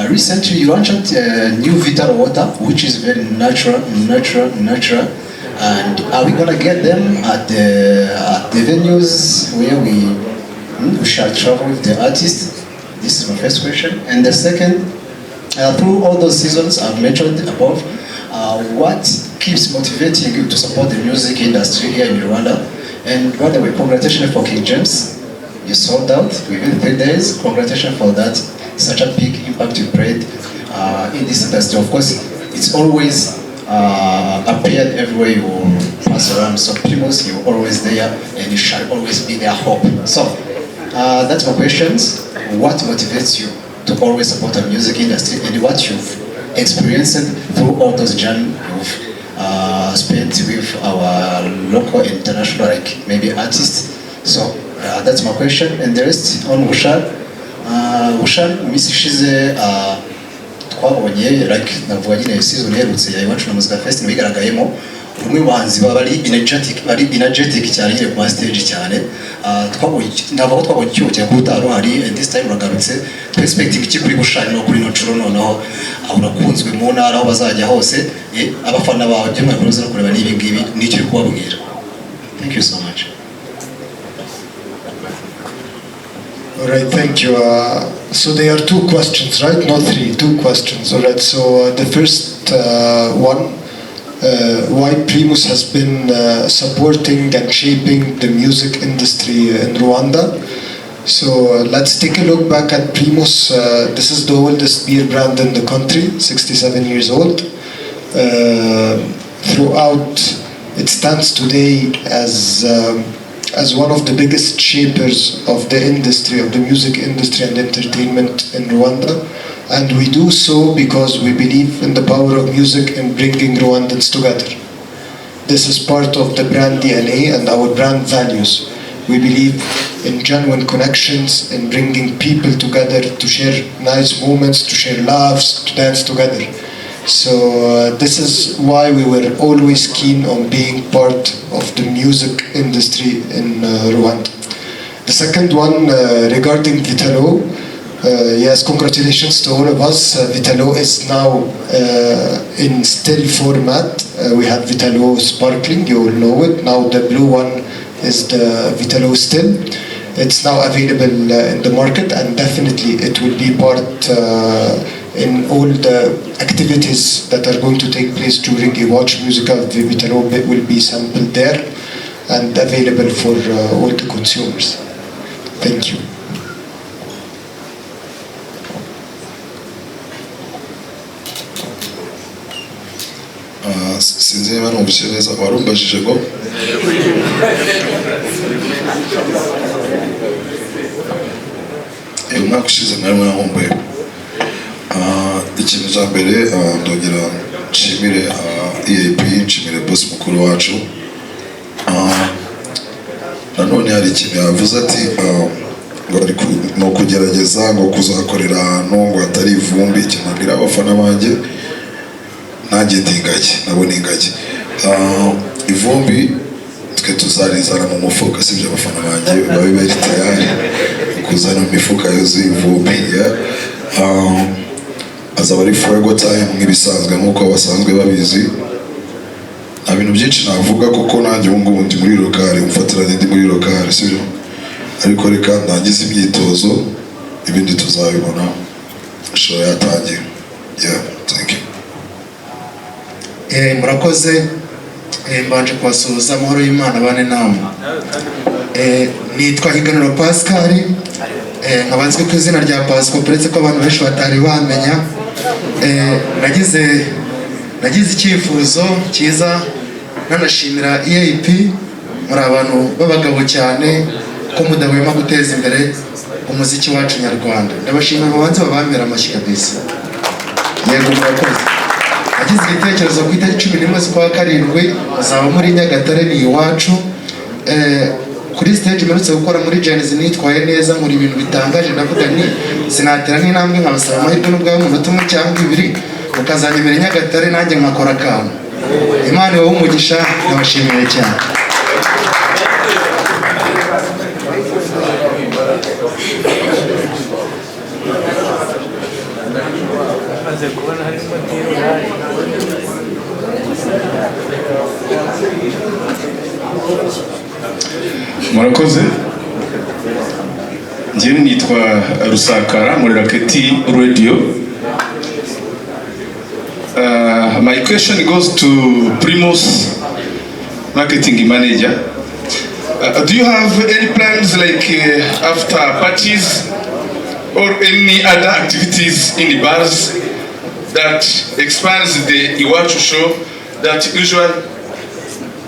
Recently you launched a new vital water, which is very natural. And are we gonna get them at the venues where we shall travel with the artists? This is my first question. And the second, through all those seasons I've mentioned above, what keeps motivating you to support the music industry here in Rwanda? And by the way, congratulations for King James. You sold out within 3 days. Congratulations for that. Such a big impact you played in this industry. Of course, it's always appeared everywhere you pass around. So Primus, you're always there, and you shall always be their hope. So that's my questions. What motivates you to always support the music industry, and what you've experienced through all those journeys you've spent with our local and international, like maybe artists? So that's my question. And the rest on Bushar. Bushar, Miss Shize, twabonye like navuga nyine season iherutse ya Watche Muzika Fest bigaragayemo umwe mu bahanzi bari energetic cyane nyine ku stage cyane. Twabonye navuga ko twabonye cyo cyane kutaro hari, and this time uragarutse perspective iki kuri Bushar no kuri Nocuro, noneho urakunzwe mu ntara aho bazajya hose, abafana bawe byo mwakoze no kureba nibi ngibi n'icyo kubabwira. Thank you so much. All right, thank you. So there are 2 questions, right? Not 3, 2 questions. All right, so the first one, why Primus has been supporting and shaping the music industry in Rwanda. So let's take a look back at Primus. This is the oldest beer brand in the country, 67 years old. Throughout, it stands today as one of the biggest shapers of the industry, of the music industry and entertainment in Rwanda. And we do so because we believe in the power of music and bringing Rwandans together. This is part of the brand DNA and our brand values. We believe in genuine connections, in bringing people together to share nice moments, to share laughs, to dance together. So this is why we were always keen on being part of the music industry in Rwanda. The second one, regarding Vitalo, yes, congratulations to all of us. Vitalo is now in still format. We have Vitalo Sparkling, you all know it. Now the blue one is the Vitalo Still. It's now available in the market, and definitely it will be part in all the activities that are going to take place during a watch musical. The Vitalo will be sampled there and available for all the consumers. Thank you. Sinzi niba numvise neza warumbajije ngo umwaka ushize mwari mwahomboye. Ikintu cya mbere ndongera nshimire EAP, nshimire boss mukuru wacu. Nanone hari ikintu yavuze ati ngo ari no kugerageza ngo kuzakorera ahantu ngo hatari ivumbi. Ikintu nabwira abafana banjye, nanjye ndi ingagi, nabo ni ingagi. Ivumbi twe tuzarizana mu mufuka, sibyo abafana banjye babe bari tayari kuzana mu mifuka yuzuye ivumbi. Azaba ari fuego time nk'ibisanzwe nk'uko basanzwe babizi. Nta bintu byinshi navuga kuko nanjye ubu ngubu ndi muri lokale, umfatiranye ndi muri lokale, sibyo? Ariko reka ndangize imyitozo, ibindi tuzabibona show yatangiye. Yeah, thank you. Murakoze, mbanje kubasuhuza amahoro y'Imana bane namwe. Nitwa Higaniro Pascal, nkabazwe ku izina rya Pascal, uretse ko abantu benshi batari bamenya. Nagize icyifuzo cyiza nanashimira EAP, muri abantu b'abagabo cyane ko mudahwema guteza imbere umuziki wacu nyarwanda. Ndabashimira babanze babambera amashyi kabisa. Yego murakoze. Nagize igitekerezo ku itariki 11 z'ukwa karindwi muzaba muri Nyagatare ni iwacu. Kuri stage mperutse gukora muri Genesis nitwaye neza, nkora ibintu bitangaje, ndavuga ni sinatera n'intambwe nkabasaba amahirwe n'ubwo y'umunota umwe cyangwa ibiri mukazanyemera Nyagatare nanjye nkakora akantu. Imana ibahe umugisha, ndabashimiye cyane. Murakoze. Njyewe nitwa Rusakara muri Raketi Radio. My question goes to Primus, marketing manager. Do you have any plans like after parties or any other activities in the bars that expands the Iwachu show that usually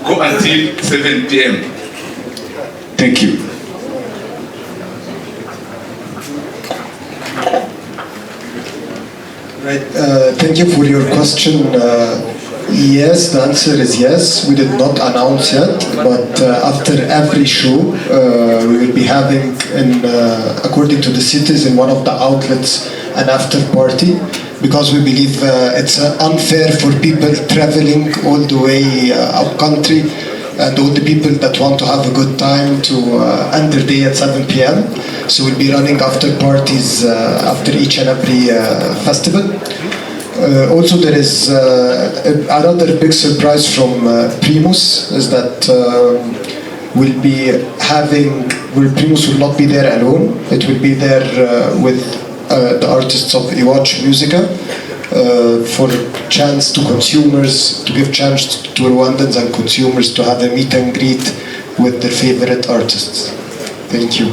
go until 7 p.m.? Thank you. Right. Thank you for your question. Yes, the answer is yes. We did not announce yet, but after every show, we will be having, according to the cities, in one of the outlets, an after party, because we believe it's unfair for people traveling all the way up country and all the people that want to have a good time to end their day at 7 p.m. So we'll be running after parties after each and every festival. Also, there is another big surprise from Primus, is that Primus will not be there alone. It will be there with the artists of Iwachu Musica for chance to consumers, to give chance to Rwandans and consumers to have a meet and greet with their favorite artists. Thank you.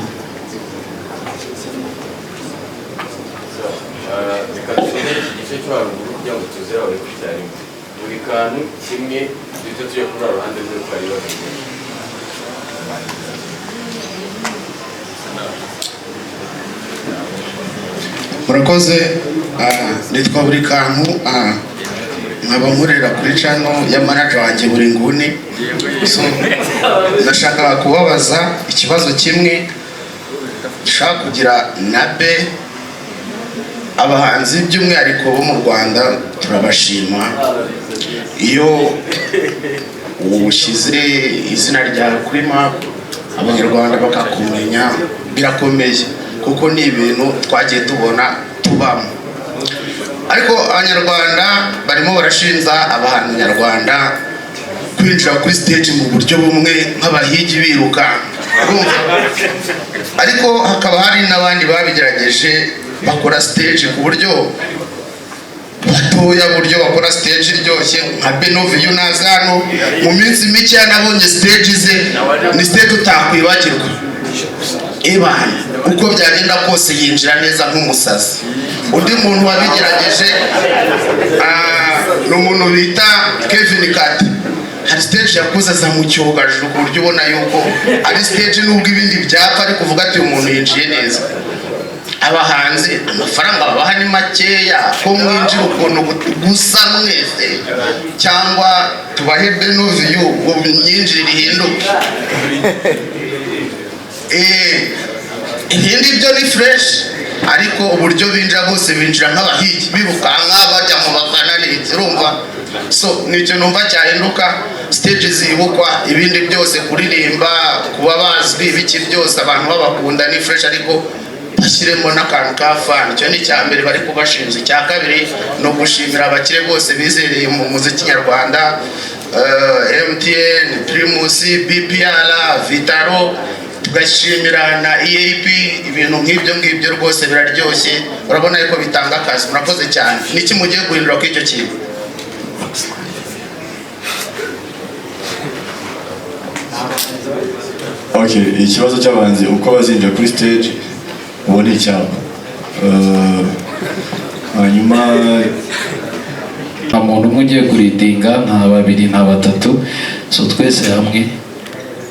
Murakoze, nitwa buri kantu nkaba nkorera kuri channel ya manager wanjye buri nguni. So ndashaka kubabaza ikibazo kimwe, nshaka kugira nabe abahanzi by'umwihariko bo mu Rwanda turabashima iyo ushyize izina rya kuri map abanyarwanda bakakumenya, birakomeye kuko ni ibintu twagiye tubona tubamo. Ariko abanyarwanda barimo barashinza abahanzi nyarwanda kwinjira kuri stage mu buryo bumwe nk'abahigi biruka, ariko hakaba hari n'abandi babigerageje bakora stage ku buryo gatoya buryo bakora stage iryoshye nka Benoviyo naza hano mu minsi mike nabonye stage ze ni stage utakwibagirwa ebana uko byagenda kose yinjira neza nk'umusazi undi muntu wabigerageje n'umuntu bita Kevin Kati hari stage yakoze za mu cyogajuru ku buryo ubona yuko ari stage nubwo ibindi byapfa ariko uvuga ati umuntu yinjiye neza abahanzi amafaranga babaha ni makeya ko mwinjira ukuntu gusa mwese cyangwa tubahe Benoviyo myinjirire ihinduke ibindi byo ni fresh ariko uburyo binjira bose binjira nk'abahigi birukanka bajya mu bafana neza urumva so nicyo numva cyahinduka stage zibukwa ibindi byose kuririmba kuba bazwi biki byose abantu babakunda ni fresh ariko bashyiremo n'akantu ka fan icyo ni cyambere bari kubashinja icya kabiri no gushimira abakire bose bizereye mu muziki nyarwanda MTN Primus BPR Vitaro tugashimira na EAP ibintu nk'ibyo rwose biraryoshye urabona yuko bitanga akazi murakoze cyane niki mugiye guhindura kw'icyo kintu Okay, ikibazo cy'abanzi uko bazinjira kuri stage ubone icyabo hanyuma nta muntu umwe ugiye kuridinga nta babiri nta batatu so twese hamwe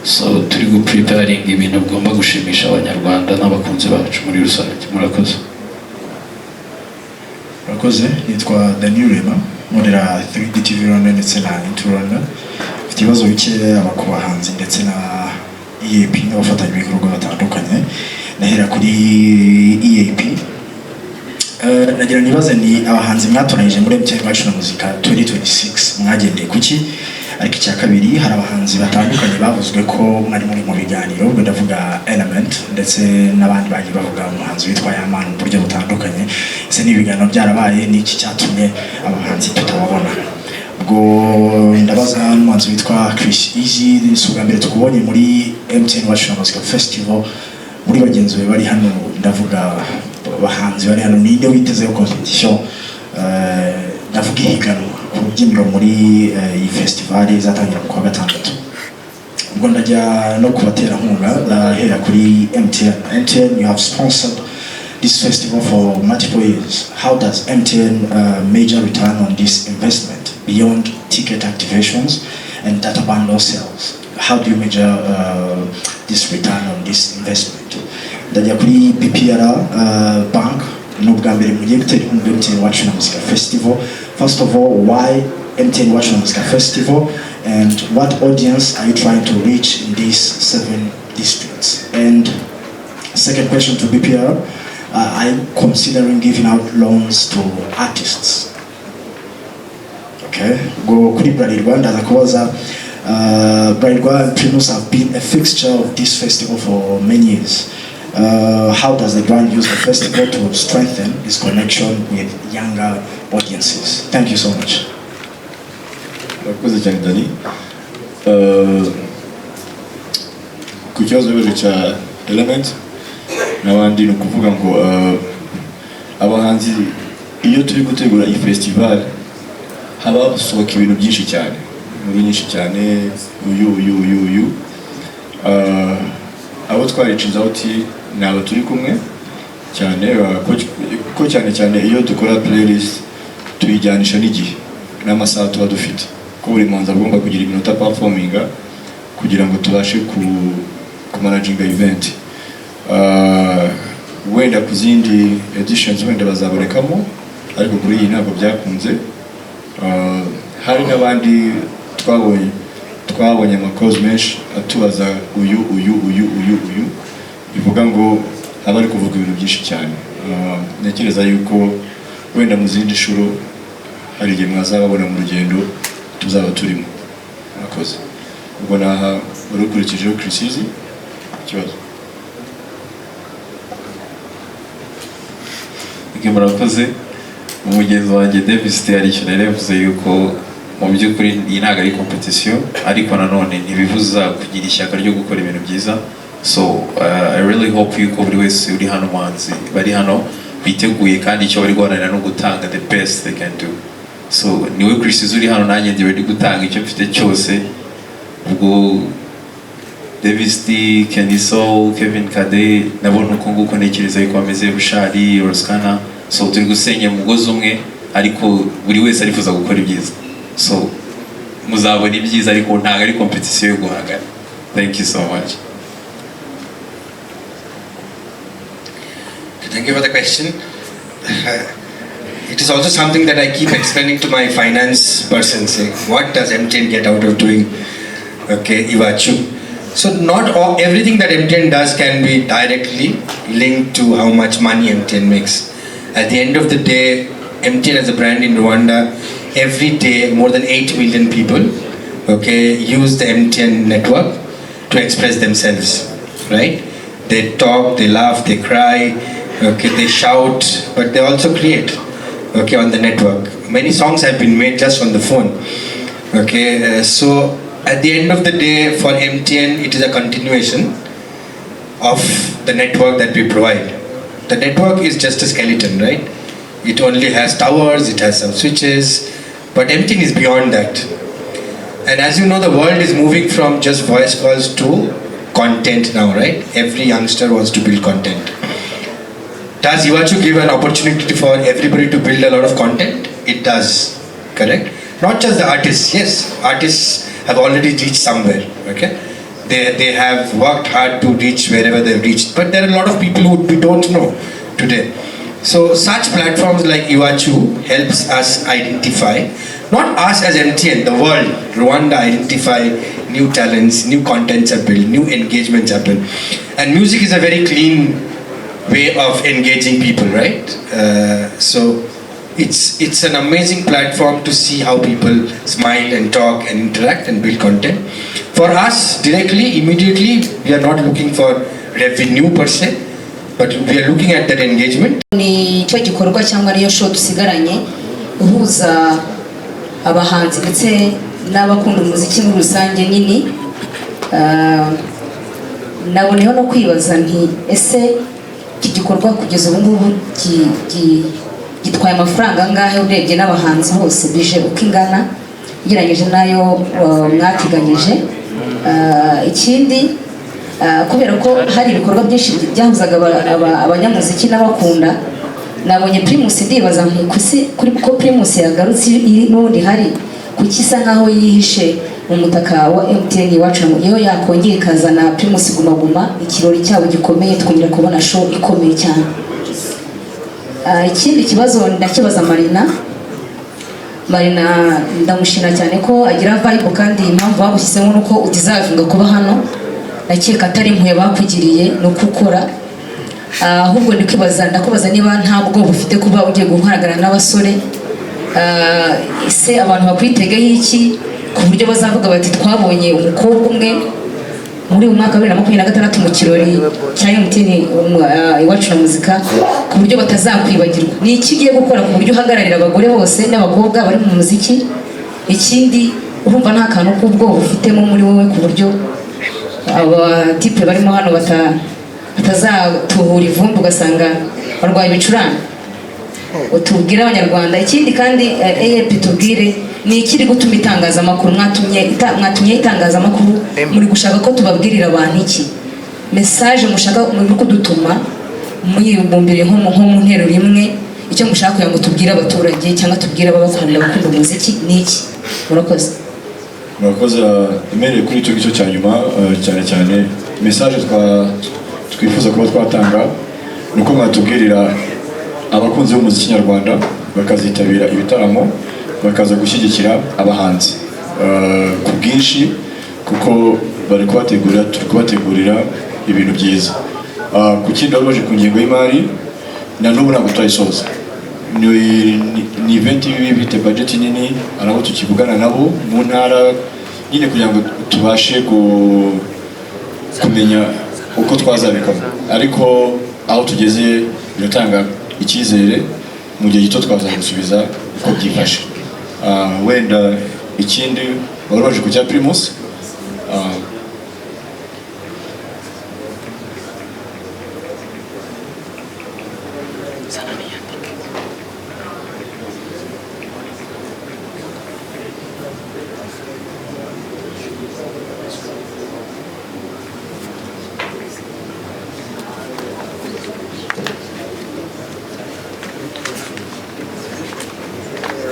so turi gupreparinga ibintu bigomba gushimisha abanyarwanda n'abakunzi bacu muri rusange murakoze murakoze nitwa Daniel Rema nkorera 3D TV Rwanda ndetse na Into Rwanda mfite ibibazo bike ku bahanzi ndetse na EAP n'abafatanyabikorwa batandukanye nahera kuri EAP nagira nibaze ni abahanzi mwatoranyije muri MTN Wacu na Muzika 2026 mwagendeye kuki ariko icya kabiri hari abahanzi batandukanye bavuzwe ko mwari muri mu biganiro ndavuga Element ndetse n'abandi bagiye bavuga umuhanzi witwa Yaman mu buryo butandukanye ese n'ibiganiro byarabaye n'iki cyatumye abahanzi tutababona ubwo ndabaza n'umuhanzi witwa Chris Easy n'isuga mbere tukubonye muri MTN Wacu na Muzika Festival muri bagenzi be bari hano ndavuga abahanzi bari hano ninde witezeho competition ndavuga ihiganwa ku rubyiniro muri iyi festival izatangira ku wa gatandatu ubwo ndajya no kubatera nkunga ndahera kuri MTN you have sponsored this festival for multiple years how does MTN major return on this investment beyond ticket activations and data bundle sales how do you measure this return on this investment ndajya kuri BPR bank n'ubwa mbere mugiye gutera inkunga MTN Wacu na Muzika Festival first of all why MTN Wacu na Muzika Festival and what audience are you trying to reach in these 7 districts and second question to BPR are you considering giving out loans to artists okay go kuri Bralirwa ndaza kubaza Bralirwa and Primus have been a fixture of this festival for many years how does the brand use the festival to strengthen its connection with younger audiences? Thank you so much. Murakoze cyane Dani. Ku kibazo cya Element n'abandi ni ukuvuga ngo abahanzi iyo turi gutegura iyi festival haba hasohoka ibintu byinshi cyane uyu abo twaricinze out ni aba turi kumwe cyane ko cyane iyo dukora playlist tuyijyanisha n'igihe n'amasaha tuba dufite ko buri muhanzi agomba kugira iminota performinga kugira ngo tubashe kumanaginga event wenda ku zindi editions wenda bazabonekamo ariko kuri iyi ntabwo byakunze hari n'abandi twabonye amakozi menshi atubaza uyu bivuga ngo aba ari kuvuga ibintu byinshi cyane ntekereza yuko wenda mu zindi nshuro hari igihe mwazababona mu rugendo tuzaba turimo murakoze ubwo naha wari ukurikijeho Chris Easy ikibazo murakoze umugenzi wanjye Davis hari icyo nari yavuze yuko mu by'ukuri iyi ntabwo ari competition ariko nanone ntibibuza kugira ishyaka ryo gukora ibintu byiza so I really hope yuko buri wese uri hano muhanzi bari hano biteguye kandi icyo bari guharanira no gutanga the best they can do so niwe Chris Izzy uri hano, nanjye ndi ready gutanga icyo mfite cyose. Ubwo Davis D, Kenny Soul, Kevin Kade nabona uko nguko ntekereza yuko bameze, Bushari, Roskana, so turi gusenya umugozi umwe ariko buri wese arifuza gukora ibyiza, so muzabona ibyiza ariko ntabwo ari competition yo guhangana. Thank you so much. Thank you for the question. It is also something that I keep explaining to my finance person, saying, what does MTN get out of doing Iwachu? So not everything that MTN does can be directly linked to how much money MTN makes. At the end of the day, MTN as a brand in Rwanda, every day more than 8 million people use the MTN network to express themselves, right? They talk, they laugh, they cry, they shout, but they also create on the network. Many songs have been made just on the phone. So at the end of the day, for MTN, it is a continuation of the network that we provide. The network is just a skeleton, right? It only has towers, it has some switches, but MTN is beyond that. And as you know, the world is moving from just voice calls to content now, right? Every youngster wants to build content. Does Iwachu give an opportunity for everybody to build a lot of content? It does, correct? Not just the artists. Yes, artists have already reached somewhere, They have worked hard to reach wherever they've reached, but there are a lot of people who we don't know today. So such platforms like Iwachu helps us identify, not us as MTN, the world, Rwanda, identify new talents, new contents are built, new engagements are built. And music is a very clean way of engaging people, right? So it's an amazing platform to see how people smile and talk and interact and build content. For us, directly, immediately, we are not looking for revenue per se, but we are looking at that engagement. Ni cyo gikorwa cyangwa niyo show dusigaranye uhuza abahanzi ndetse n'abakunda umuziki muri rusange nini. Naboneho no kwibaza nti ese iki gikorwa kugeza ubu ngubu gitwaye amafaranga angahe urebye n'abahanzi bose bije uko ingana ugereranyije nayo mwateganyije. Ikindi kubera ko hari ibikorwa byinshi byahuzaga abanyamuziki n'abakunda, nabonye Primus ndibaza kuri ko Primus yagarutse n'ubundi hari kuki isa nkaho yihishe mu mutaka wa MTN Iwacu, iyo yakongera ikazana Primus Guma Guma, ikirori cyabo gikomeye twongera kubona show ikomeye cyane. Ikindi kibazo ndakibaza Marina ndamushina cyane ko agira vibe, kandi impamvu bagushyizemo nuko utizavinga kuba hano, nakeka atari impuye bakugiriye no gukora. Ahubwo ndakubaza niba nta bwoba ufite kuba ugiye guhagarara n'abasore, ese abantu bakwitegeho iki ku buryo bazavuga bati twabonye umukobwa umwe muri umwaka wa 2026 mu kirori cya MTN Iwacu na muzika, ku buryo batazakwibagirwa. Ni iki ugiye gukora ku buryo uhagararira abagore bose n'abakobwa bari mu muziki? Ikindi urumva nta kantu k'ubwoba ufitemo muri wowe ku buryo abatipe barimo hano batazatuhura ivumbi ugasanga barwaye ibicurane? Utubwire abanyarwanda. Ikindi kandi AEP tubwire ni ikiri gutuma itangazamakuru mwatumye itangazamakuru muri gushaka ko tubabwirira abantu iki message mushaka muri kudutuma muyibumbire nko mu ntero rimwe, icyo mushaka kugira ngo tubwire abaturage cyangwa tubwire abakunda umuziki ni iki? Murakoze. Emereye kuri icyo gice cya nyuma, cyane message twifuza kuba twatanga nuko mwatubwirira abakunzi b'umuziki nyarwanda bakazitabira ibitaramo, bakaza gushyigikira abahanzi ku bwinshi, kuko turi kubategurira ibintu byiza. Ku kindi baje ku ngingo y'imari, na n'ubu ntabwo turayisoza. Ni event bifite budget nini, arabo tukivugana nabo mu ntara nyine kugira ngo tubashe kumenya uko twazabikora, ariko aho tugeze biratanga icyizere mu gihe gito twazagusubiza uko byifashe. Wenda ikindi wari waje ku cya Primus,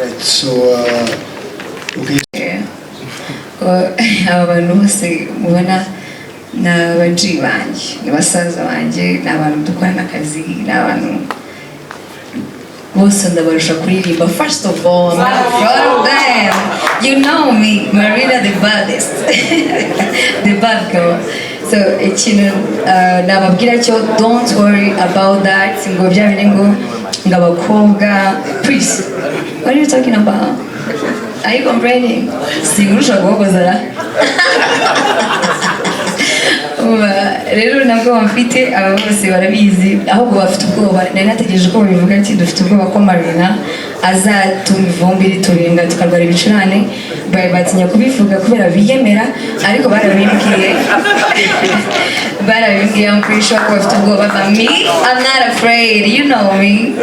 Right, so aba bantu bose mubona ni abaji banjye ni basaza banjye ni abantu dukorana akazi ni abantu bose ndabarusha kuririmba. First of all, I'm not proud of them. You know me, Marina the baddest. The bad girl. So ikintu nababwira cyo, don't worry about that. Ngo byabine ngo abakobwa, please, what are you talking about? Are you complaining? Singurusha guhokozara. Rero nabwo bamfite aba bose barabizi, ahubwo bafite ubwoba. Nari nategereje ko babivuga ati dufite ubwoba ko Marina azatuma ivumbi riturenga tukarwara ibicurane. Batinya kubivuga kubera biyemera, ariko barabimbwiye. I'm pretty sure ko bafite ubwoba. But me, I'm not afraid, you know me.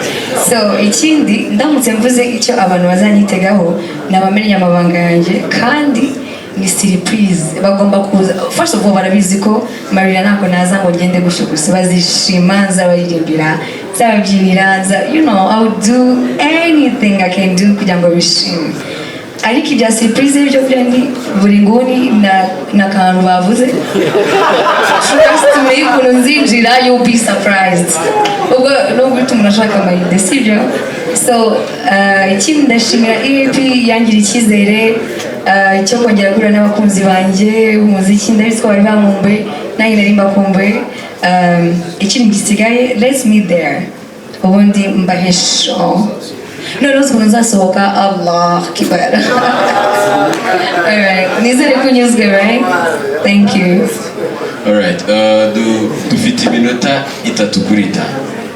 So ikindi ndamutse mvuze icyo abantu bazanyitegaho nabamenye amabanga yanjye, kandi ni surprise bagomba kuza. First of all, barabizi ko Marina ntabwo naza ngo ngende gutyo gusa, bazishima, nzabaririmbira, nzababyinira, you know, I would do anything I can do kugira ngo bishime. Ariko ibya surprise byo byandi buri nguni na kantu bavuze. Trust me, ukuntu nzinjira, you'll be surprised. Ubwo nubwo umuntu ashaka amayide sibyo. So ikindi ndashimira EP yangira icyizere cyo kongera guhura n'abakunzi banjye umuziki. Ndabizi ko bari bankumbuye, nanjye nari mbakumbuye. Ikindi gisigaye, let's meet there, ubundi mbahesho noneho ukuntu nzasohoka. Allah kibar. Alright, nizere ko unyuzwe, right? Thank you. Alright, dufite iminota 3 kuri 5.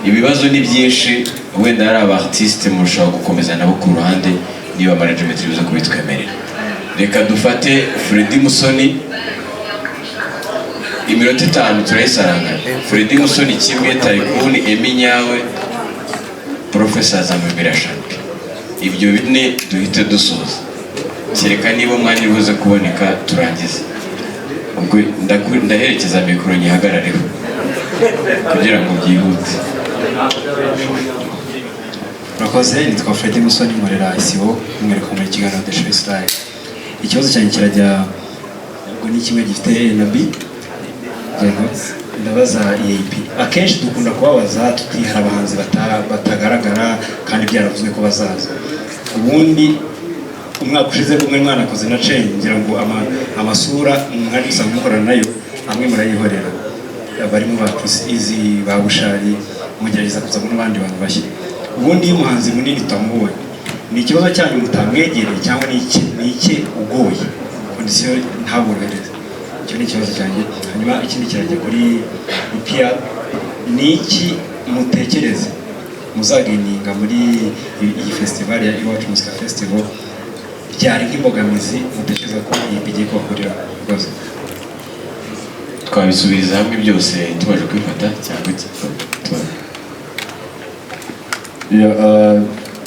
Ibibazo ni byinshi, wenda ari abartiste murushaho gukomeza nabo ku ruhande niba management biza kubitwemerera. Reka dufate Freddy Musoni, iminota 5 turayisaranganya. Freddy Musoni kimwe, Tycoon, Emi Nyawe, Professor Zamubira Shanti. Ibyo bine duhite dusoza. Kereka niba umwanya ubuze kuboneka turangize. Ubwo ndaherekeza mikoro nyihagarareho kugira ngo byihute. Murakoze, nitwa Freddy Musoni nkorera ICO mwereka muri kiganiro The Choice Live. Ikibazo cyanjye kirajya ngo ni kimwe gifite na B. Ndabaza EAP. Akenshi dukunda kubabaza tuti hari abahanzi batagaragara kandi byaravuzwe ko bazaza. Ubundi umwaka ushize kumwe mwana koze na change ngira ngo amasura mwari gusanzwe mukorana nayo amwe murayihorera. Barimo ba Chris Easy, ba Bushari, mugerageza kuza n'abandi bantu bashya. Ubundi iyo umuhanzi munini utamubonye, ni ikibazo cyanyu mutamwegereye cyangwa ni iki ugoye kondisiyo ntaborohereza. Icyo ni ikibazo cyanjye. Hanyuma ikindi kirajya kuri PR, ni iki mutekereza muzageninga muri iyi festival ya Iwacu Muzika Festival byari nk'imbogamizi mutekereza ko igiye kubakorera ibibazo? Twabisubiriza hamwe byose tubaje kwifata cyangwa iki?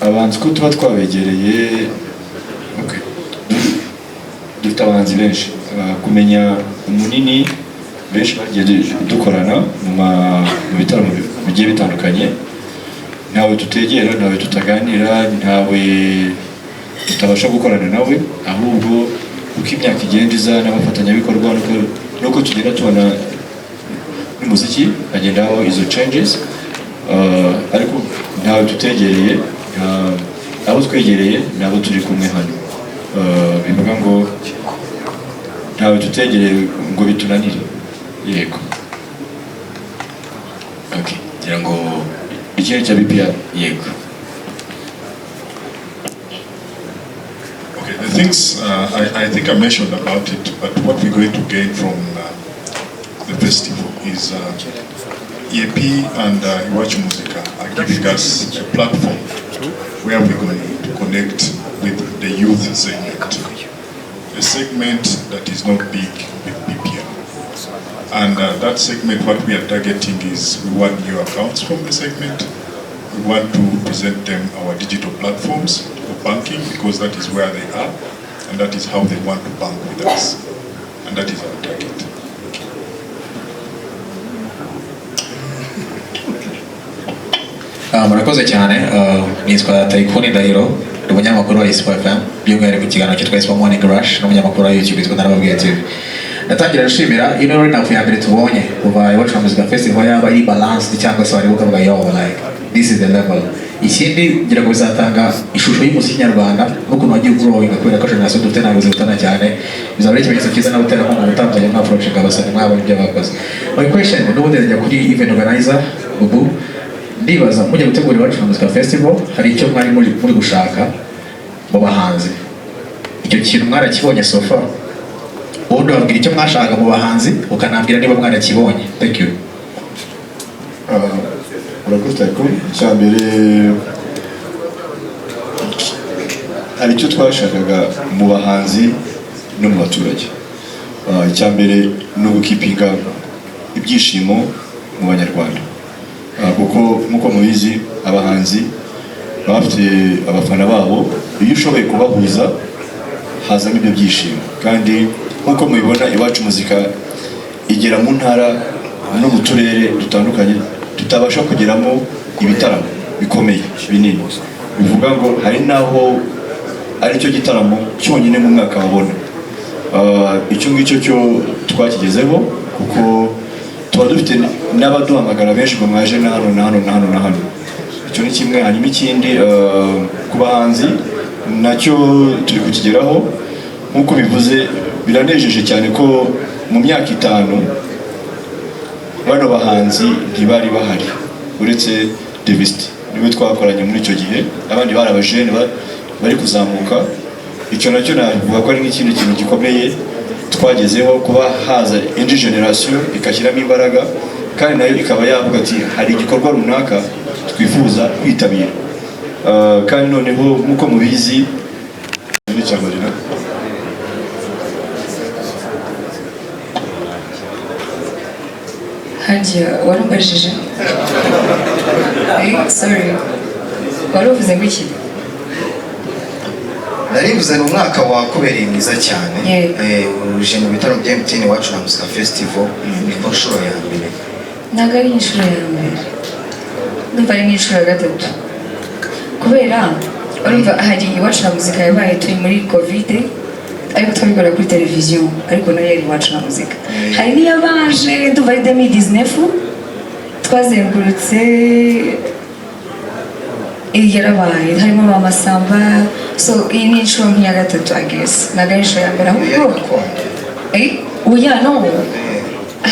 Abahanzi ko tuba twabegereye, dufite abahanzi benshi, kumenya umunini benshi bagiye dukorana mu bitaramo bigiye bitandukanye. Ntawe tutegera, ntawe tutaganira, ntawe tutabasha gukorana nawe, ahubwo uko imyaka igenda iza n'abafatanyabikorwa nuko tugenda tubona n'umuziki hagendaho izo changes. Ariko ntawe tutegereye, abo twegereye nabo turi kumwe hano. Bivuga ngo ntawe tutegereye ngo bitunanire. Yego. Okay, ngira ngo ikindi cya BPR. Yego. Okay, the things I think I mentioned about it, but what we're going to gain from the festival is EAP and Iwachu Muzika are giving us a platform where we're going to connect with the youth segment, a segment that is not big with BPR. And that segment, what we are targeting is we want new accounts from the segment. We want to present them our digital platforms for banking because that is where they are and that is how they want to bank with us. And that is our target. Murakoze cyane. Nitwa Tycoon Ndahiro, umunyamakuru wa Ispo FM by'umwihariko ikiganiro cyitwa Ispo Morning Rush n'umunyamakuru wa YouTube witwa Narababwiye TV. Ndatangira gushimira ino rero navuye mbere tubonye kuva iwacu muzika festival yaba iri balanced cyangwa se bari bukavuga yo like this is the level. Ikindi ngira ngo bizatanga ishusho y'umuziki nyarwanda n'ukuntu wagiye growing kubera ko generation dufite ntabwo zibutana cyane, bizaba ari ikimenyetso cyiza n'abutera nko mu butandukanye mwa approach abasani mwabonye ibyo bakoze. My question n'ubundi njya kuri event organizer Bubu, ndibaza mujya gutegura iwacu muzika festival hari icyo mwari muri gushaka mu bahanzi, icyo kintu mwarakibonye so far? Ubundi wabwira icyo mwashaka mu bahanzi ukanambwira niba mwarakibonye. Thank you. Urakoze ko cyambere hari icyo twashakaga mu bahanzi no mu baturage. Icyambere ni ugukipinga ibyishimo mu banyarwanda, kuko nkuko mubizi abahanzi bafite abafana babo, iyo ushoboye kubahuza hazamo ibyo byishimo, kandi nkuko mubibona iwacu muzika igera mu ntara no mu turere dutandukanye tutabasha kugeramo ibitaramo bikomeye binini, bivuga ngo hari naho ari cyo gitaramo cyonyine mu mwaka wabona. Icyo ngicyo cyo twakigezeho kuko tuba dufite n'abaduhamagara benshi ngo mwaje na hano na hano na hano na hano. Icyo ni kimwe. Hanyuma ikindi ku bahanzi nacyo turi kukigeraho nk'uko bivuze, biranejeje cyane ko mu myaka 5 bano bahanzi ntibari bahari uretse Davis niwe twakoranye muri icyo gihe, abandi bari abajene bari kuzamuka. Icyo nacyo navuga ko ari nk'ikindi kintu gikomeye twagezeho, kuba haza indi generation ikashyiramo imbaraga kandi nayo ikaba yavuga ati hari igikorwa runaka twifuza kwitabira. Kandi noneho nk'uko mubizi n'icyamarira Hajya warubajije? Sorry, waruvuze ngo iki? Narivuze ngo umwaka wakubereye mwiza cyane, uje mu bitaro bya MTN iwacu na muzika festival ni ku nshuro ya mbere. Ntabwo ari inshuro ya mbere, ndumva ari n'inshuro ya 3, kubera urumva hari iwacu na muzika yabaye turi muri covid ariko twabikora kuri televiziyo, ariko nayo yari iwacu na muzika. Hari n'iyabaje ndumva ari 2019 twazengurutse yarabaye harimo amasamba, so iyi ni inshuro nk'iya 3 I guess, ntabwo ari inshuro ya mbere ahubwo oya no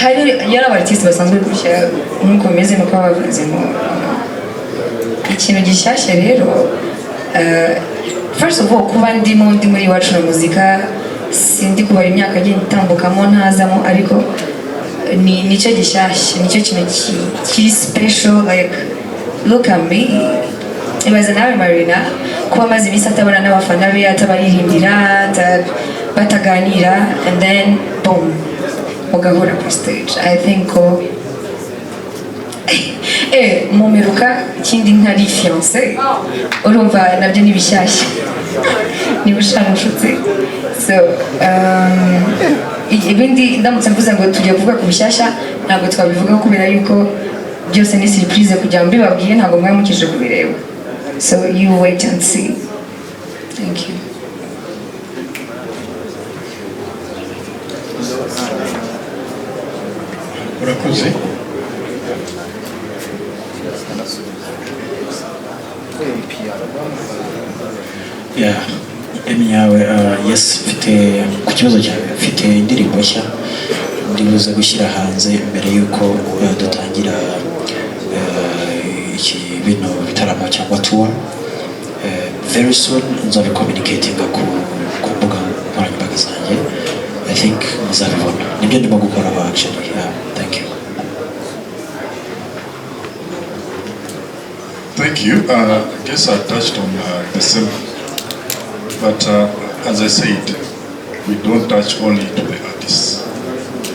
hari yarabartiste basanzwe gushyira nk'uko bimeze nuko bavanzemo ikintu gishyashya rero. First of all, kuba ndi muri iwacu na muzika sindi kubara imyaka agenda itambukamo ntazamo, ariko nicyo gishyashya, nicyo kintu kiri special. Like look at me, ibaze nawe Marina kuba amaze iminsi atabona n'abafana be, atabaririmbira, bataganira, and then boom ugahura kuri stage. I think ko mumeruka ikindi ntari fiancé, urumva nabyo ni bishyashya niba ushaka inshuti. So ibindi ndamutse mvuze ngo tujya kuvuga ku bishyashya ntabwo twabivuga kubera yuko byose ni surprise kugira ngo mbibabwiye, ntabwo mwari mukije kubireba. So you wait and see. Thank you. Urakoze. Yeah, yawe yes, mfite ku kibazo cyawe, mfite indirimbo nshya ndibuze gushyira hanze mbere yuko dutangira iki bino bitaramo cyangwa tour. Very soon nzabe communicating ku mbuga nkoranyambaga zanjye. I think muzabibona, nibyo ndimo gukora actually. Yeah, thank you. Thank you. I guess I touched on the same, but as I said, we don't touch only to the artists.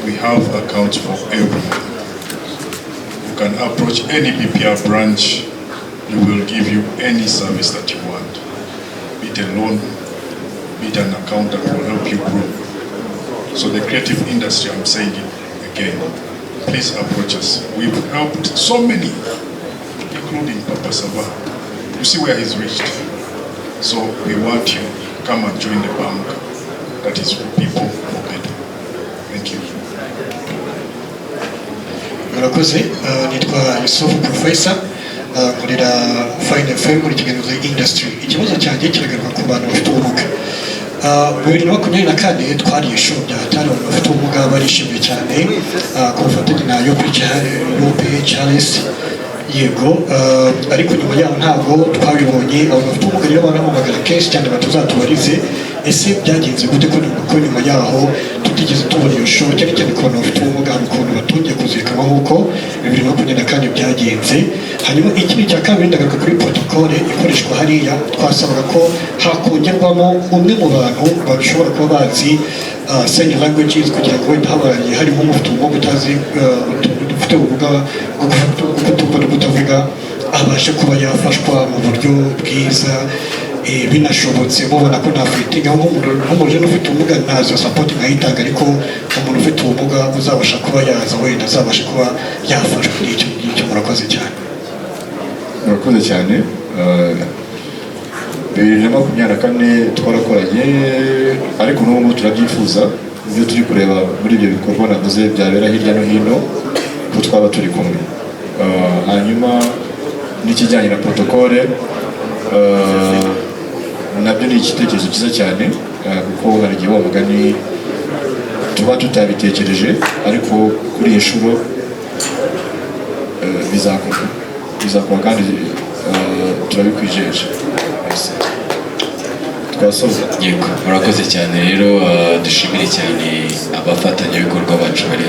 We have accounts for everyone. You can approach any PPR branch, we will give you any service that you want. Be it a loan, be it an account that will help you grow. So the creative industry, I'm saying it again, please approach us. We've helped so many, including Papa Sava. You see where he's reached. So we want you to come and join the bank that is for people for better. Thank you. murakoze nitwa Yusufu Professor nkorera Fine FM muri kiganiro industry. Ikibazo cyanjye kiragaruka ku bantu bafite ubumuga. 2024 twari ishuri ry'abatari abantu bafite ubumuga barishimye cyane ku bufatanye na Europe Charles yego ariko nyuma yaho ntabwo twabibonye abantu bafite ubumuga rero barahamagara kenshi cyane batuzatubarize ese byagenze gute ko nyuma yaho tutigeze tubona iyo show cyane cyane ku bantu bafite ubumuga hari ukuntu batongeye kuzirikana nk'uko 2024 byagenze. Hanyuma ikindi cya kabiri ndagaruka kuri protocole ikoreshwa hariya twasabaga ko hakongerwamo umwe mu bantu bashobora kuba bazi sign languages kugira ngo wenda habaye harimo umufite ubumuga utazi ufite ubumuga bwo kutavuga abashe kuba yafashwa mu buryo bwiza binashobotse mubona ko nafitiga nk'umuntu ufite ubumuga nazo support nkayitanga ariko umuntu ufite ubumuga uzabasha kuba yaza wenda azabasha kuba yafashwa n'icyo murakoze cyane. murakoze cyane 2024 twarakoranye ariko n'ubu turabyifuza ibyo turi kureba muri ibyo bikorwa navuze byabera hirya no hino ko twaba turi kumwe. Hanyuma n'ikijyanye na protocole nabyo ni igitekerezo cyiza cyane kuko hari igihe wa mugani tuba tutabitekereje ariko kuri iyi nshuro bizakorwa kandi turabikwijeje. Twasoza. Yego murakoze cyane rero dushimire cyane abafatanyabikorwa bacu bari